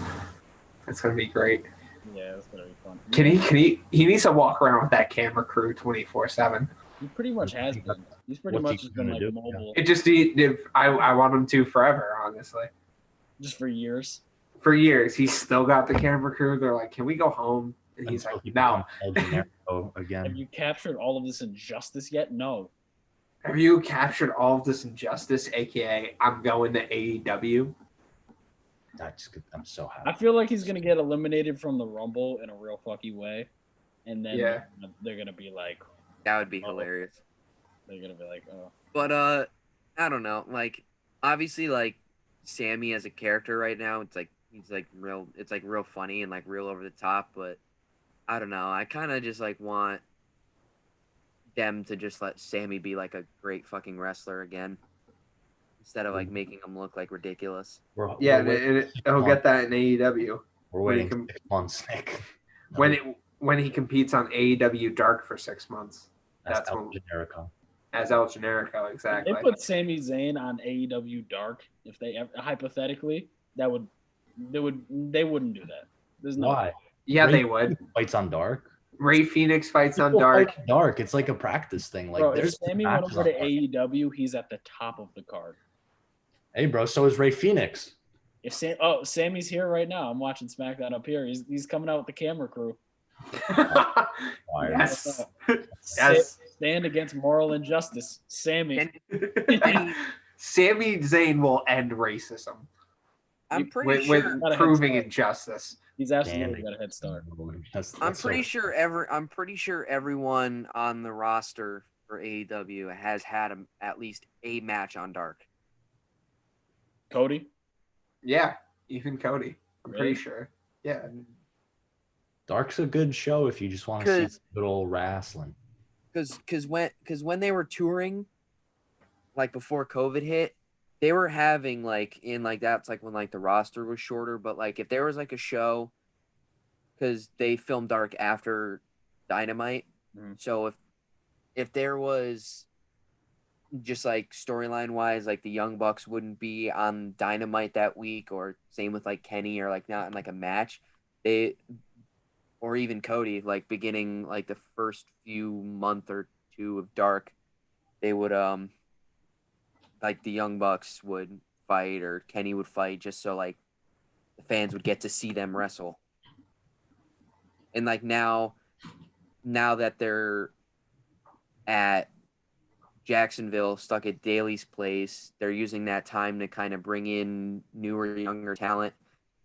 It's gonna be great. Yeah, it's gonna be fun. He needs to walk around with that camera crew 24/7. He pretty much has been. He's pretty much just been like mobile. It just I want him to forever, honestly. Just for years. For years, he's still got the camera crew. They're like, "Can we go home?" And he's like, "No." Again. Have you captured all of this injustice yet? No. Have you captured all of this injustice, aka I'm going to AEW? I'm so happy. I feel like he's gonna get eliminated from the Rumble in a real fucky way, and then they're gonna be like, that would be hilarious. They're gonna be like, oh. But I don't know. Like, obviously, like Sammy as a character right now, it's like he's like real. It's like real funny and like real over the top. But I don't know. I kind of just like want them to just let Sammy be like a great fucking wrestler again, instead of like making him look like ridiculous. He'll get that in AEW. We're waiting 6 months, Nick. When he competes on AEW Dark for 6 months. That's El Generico. As El Generico, exactly. If they put Sami Zayn on AEW Dark, if they hypothetically, they wouldn't do that. There's no Why? Yeah, they would. Fights on Dark. Ray Phoenix fights on Dark. Dark. It's like a practice thing. Like, bro, there's if Sammy went over to AEW, he's at the top of the card. Hey, bro. So is Ray Phoenix. If Sammy's here right now. I'm watching SmackDown up here. He's coming out with the camera crew. Yes. Yes. Stand against moral injustice. Sammy. Sami Zayn will end racism. I'm pretty with sure proving injustice. He's absolutely got a head start. I'm pretty sure everyone on the roster for AEW has had at least a match on Dark. Cody? Yeah, even Cody. I'm pretty sure. Yeah. Dark's a good show if you just want to see good old wrestling. Because when they were touring, like before COVID hit, they were having like that's like when like the roster was shorter, but like if there was like a show, because they filmed Dark after Dynamite, so if there was just like storyline wise, like the Young Bucks wouldn't be on Dynamite that week, or same with like Kenny, or like not in like a match, or even Cody, like beginning like the first few month or two of Dark, they would like the Young Bucks would fight or Kenny would fight just so like the fans would get to see them wrestle. And like now that they're at Jacksonville, stuck at Daly's place, they're using that time to kind of bring in newer, younger talent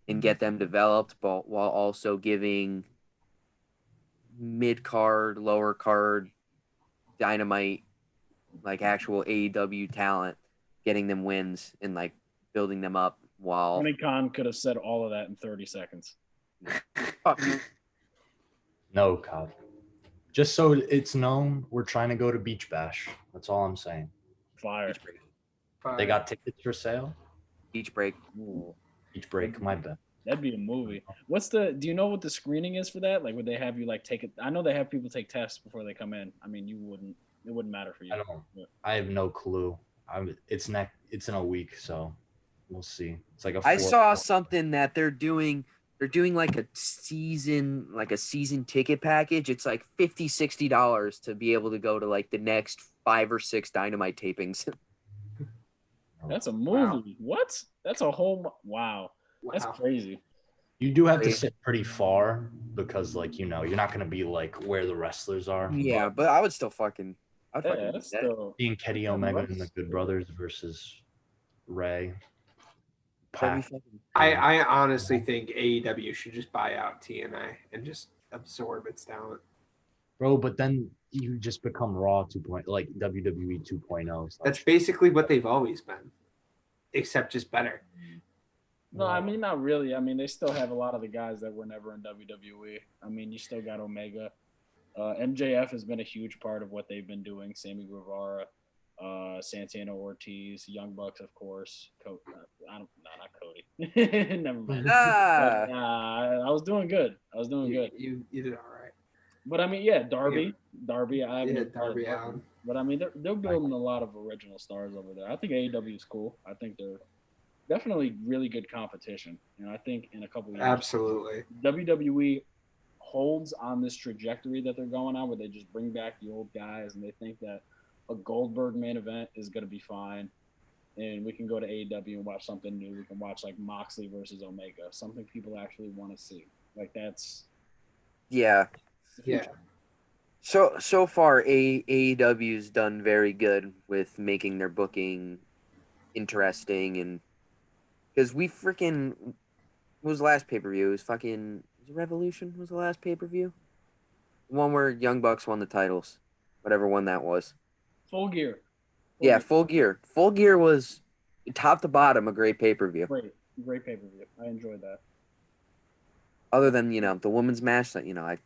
and get them developed, but while also giving mid-card, lower card, Dynamite, like actual AEW talent, getting them wins and like building them up while Tony Khan could have said all of that in 30 seconds. No, Cobb. Just so it's known, we're trying to go to Beach Bash. That's all I'm saying. Fire. They got tickets for sale? Beach Break. Ooh. Beach Break, my bad. That'd be a movie. Do you know what the screening is for that? Like, would they have you like take it? I know they have people take tests before they come in. I mean, it wouldn't matter for you. I have no clue. It's in a week, so we'll see. It's like I saw something that they're doing like a season ticket package. It's like $50-$60 to be able to go to like the next 5 or 6 Dynamite tapings. That's a movie. Wow. What? That's a whole wow. That's crazy. You do have to sit pretty far because, like, you're not going to be like where the wrestlers are. Yeah, but I would still fucking. Being Kenny Omega and the Good Brothers versus Ray. I honestly think AEW should just buy out TNA and just absorb its talent. Bro, but then you just become Raw 2.0, like WWE 2.0. That's basically what they've always been, except just better. No, I mean, not really. I mean, they still have a lot of the guys that were never in WWE. I mean, you still got Omega. MJF has been a huge part of what they've been doing. Sammy Guevara, Santana Ortiz, Young Bucks, of course. Not Cody. Never mind. I was doing good. You did all right. But I mean, yeah, Darby. I haven't Darby Allin. But I mean, they're building a lot of original stars over there. I think AEW is cool. I think they're definitely really good competition. And I think in a couple of years, Absolutely. WWE holds on this trajectory that they're going on, where they just bring back the old guys, and they think that a Goldberg main event is going to be fine, and we can go to AEW and watch something new. We can watch like Moxley versus Omega, something people actually want to see. Like that's Yeah. Yeah. So far, AEW's done very good with making their booking interesting, and because we freaking what was the last pay-per-view? It was fucking Revolution was the last pay-per-view. The one where Young Bucks won the titles, whatever one that was. Full Gear. Yeah, Full Gear. Full Gear was top to bottom a great pay-per-view. Great pay-per-view. I enjoyed that. Other than the women's match that I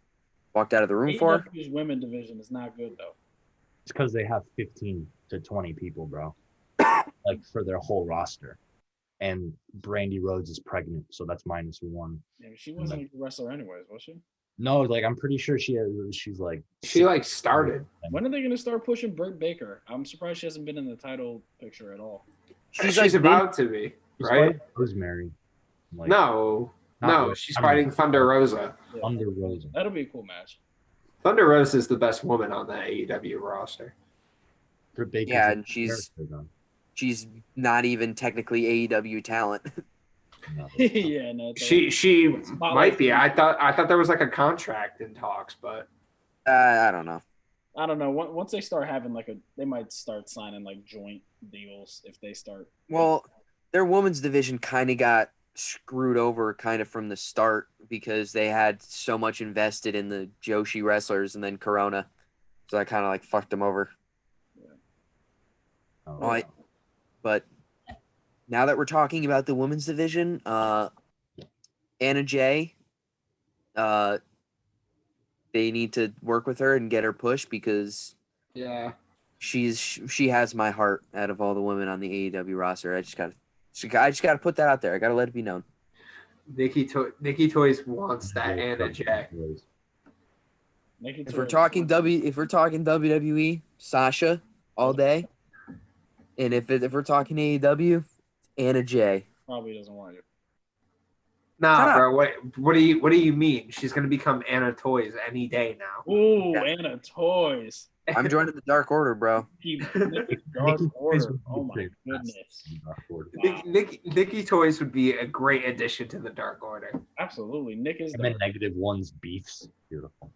walked out of the room for. AEW's women division is not good though. It's because they have 15 to 20 people, bro. Like for their whole roster. And Brandy Rhodes is pregnant, so that's -1. Yeah, she wasn't a good wrestler anyways, was she? No, like I'm pretty sure she's like She like started. When are they gonna start pushing Britt Baker? I'm surprised she hasn't been in the title picture at all. She's like about to be, right? Rosemary. Like, No, she's Thunder. fighting Thunder Rosa. Yeah. Thunder Rosa. That'll be a cool match. Thunder Rosa is the best woman on the AEW roster. Britt Baker's Yeah, a and character, she's not even technically AEW talent. though. No. Yeah, no. She might be. I thought there was like a contract in talks, but I don't know. I don't know. Once they start having they might start signing like joint deals if they start. Well, their women's division kind of got screwed over kind of from the start because they had so much invested in the Joshi wrestlers and then Corona. So I kind of like fucked them over. Oh, But now that we're talking about the women's division, Anna Jay, they need to work with her and get her pushed because yeah, she has my heart out of all the women on the AEW roster. I just gotta put that out there. I gotta let it be known. Nicky Toyz wants that Anna Jay. If we're talking WWE, Sasha all day, and if we're talking AEW, Anna Jay. Probably doesn't want you. Nah, bro. What do you mean? She's gonna become Anna Toyz any day now. Ooh, Yeah. Anna Toyz. I'm joining the Dark Order, bro. Dark Order. Oh my goodness. Wow. Nicky Toyz would be a great addition to the Dark Order. Absolutely. Nick is And then -1's beefs. Beautiful.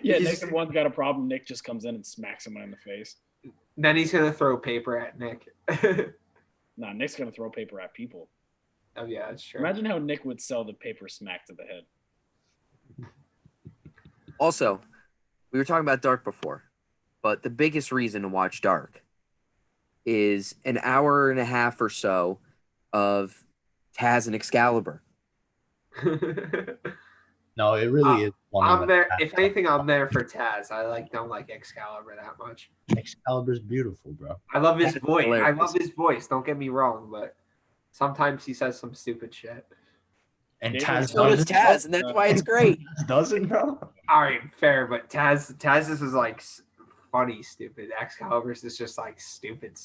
Yeah, Nick one's got a problem. Nick just comes in and smacks him in the face. Then he's gonna throw paper at Nick. Nah, Nick's gonna throw paper at people. Oh yeah, that's true. Imagine how Nick would sell the paper smack to the head. Also, we were talking about Dark before, but the biggest reason to watch Dark is an hour and a half or so of Taz and Excalibur. No, it really is. I'm there. If anything, I'm there for Taz. I don't like Excalibur that much. Excalibur's beautiful, bro. I love his voice. Hilarious. I love his voice. Don't get me wrong, but sometimes he says some stupid shit. And Yeah, Taz So does doesn't. Taz, and that's why it's great. Doesn't, bro. All right, fair, but Taz is like funny stupid. Excalibur's is just like stupid.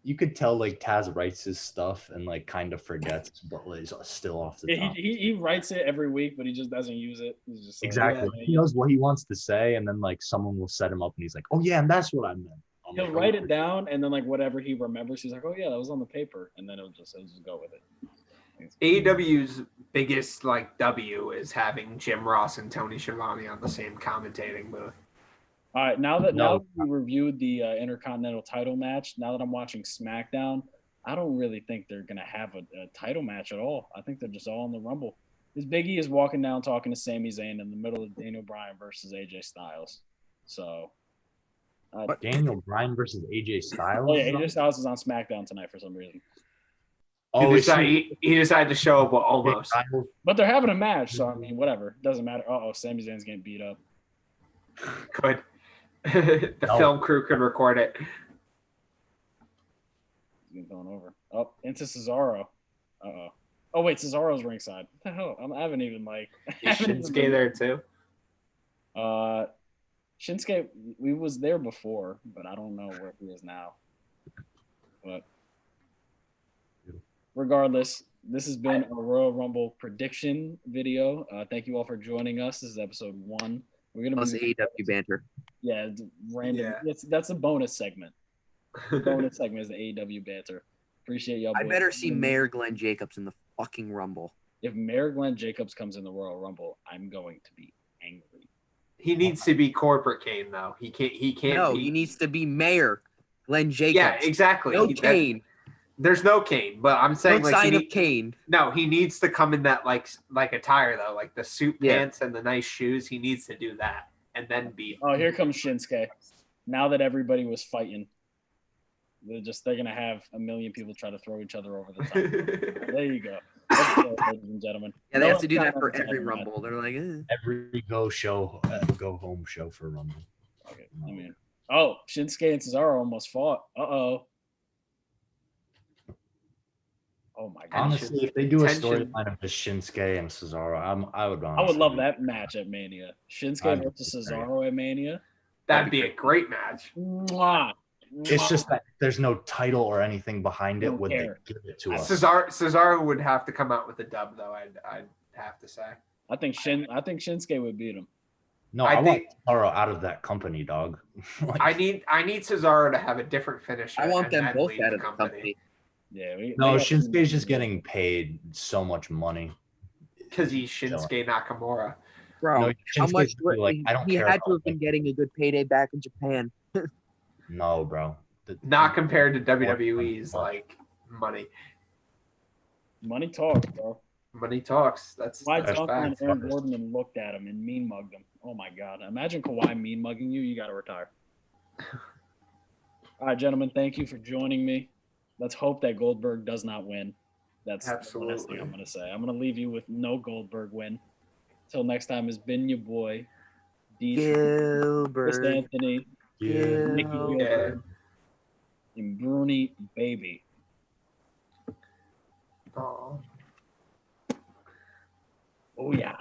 You could tell like Taz writes his stuff and like kind of forgets, but he's still off the Yeah, top. he writes it every week, but he just doesn't use it. He's just like, Exactly. yeah, He knows what he wants to say, and then like someone will set him up, and he's like, "Oh yeah, and that's what I meant." I'm He'll like, write "Oh." it down, and then like whatever he remembers, he's like, "Oh yeah, that was on the paper," and then he'll just go with it. AEW's biggest like W is having Jim Ross and Tony Schiavone on the same commentating booth. All right, now that we reviewed the Intercontinental title match, now that I'm watching SmackDown, I don't really think they're gonna have a title match at all. I think they're just all in the Rumble. This Big E is walking down talking to Sami Zayn in the middle of Daniel Bryan versus AJ Styles. So, Daniel Bryan versus AJ Styles. oh yeah, AJ Styles is on SmackDown tonight for some reason. He decided to show up with almost. But they're having a match, so I mean, whatever. Doesn't matter. Sami Zayn's getting beat up. Good. The film crew could record it. He's getting thrown over. Oh, into Cesaro. Oh wait, Cesaro's ringside. What the hell? I haven't even like. Is Shinsuke there too? Shinsuke, we was there before, but I don't know where he is now. But regardless, this has been a Royal Rumble prediction video. Thank you all for joining us. This is episode 1. We're gonna Plus be AEW banter. Yeah, it's random. Yeah. That's a bonus segment. The bonus segment is the AEW banter. Appreciate y'all. I boys. better see Mayor Glenn Jacobs in the fucking Rumble. If Mayor Glenn Jacobs comes in the Royal Rumble, I'm going to be angry. He needs to be corporate Kane though. He can't. No, be... he needs to be Mayor Glenn Jacobs. Yeah, exactly. No Kane. There's no Kane, but I'm saying No like sign of Kane. No, he needs to come in that like attire though, like the suit pants and the nice shoes. He needs to do that and then be. Oh, here comes Shinsuke. Now that everybody was fighting, they're gonna have a million people try to throw each other over the top. There you go. Ladies and gentlemen. Yeah, they have to do that for every Rumble. They're like, Every go home show for Rumble. Okay, Shinsuke and Cesaro almost fought. Oh my god! Honestly, if they do a storyline of just Shinsuke and Cesaro, I would love that match at Mania. Shinsuke versus Cesaro at Mania. That'd be a great match. Mwah. It's just that there's no title or anything behind it. Would they give it to us? Cesaro would have to come out with a dub, though. I'd have to say. I think Shinsuke would beat him. No, I want Cesaro out of that company, dog. I need Cesaro to have a different finish. I want them both out of the company. Yeah. Shinsuke's just getting paid so much money because he's Shinsuke Nakamura. Bro, how much? I don't he care had to have been getting a good payday back in Japan. No, bro. Not compared to WWE's like money. Money talks, bro. Money talks. That's Kawhi and Aaron Gordon and looked at him and mean mugged him. Oh my god! Imagine Kawhi mean mugging you. You got to retire. All right, gentlemen. Thank you for joining me. Let's hope that Goldberg does not win. That's absolutely the last thing I'm going to say. I'm going to leave you with no Goldberg win. Till next time, has been your boy, Gilbert. Chris Anthony, Nicky Toyz, and Bruni, baby. Oh yeah.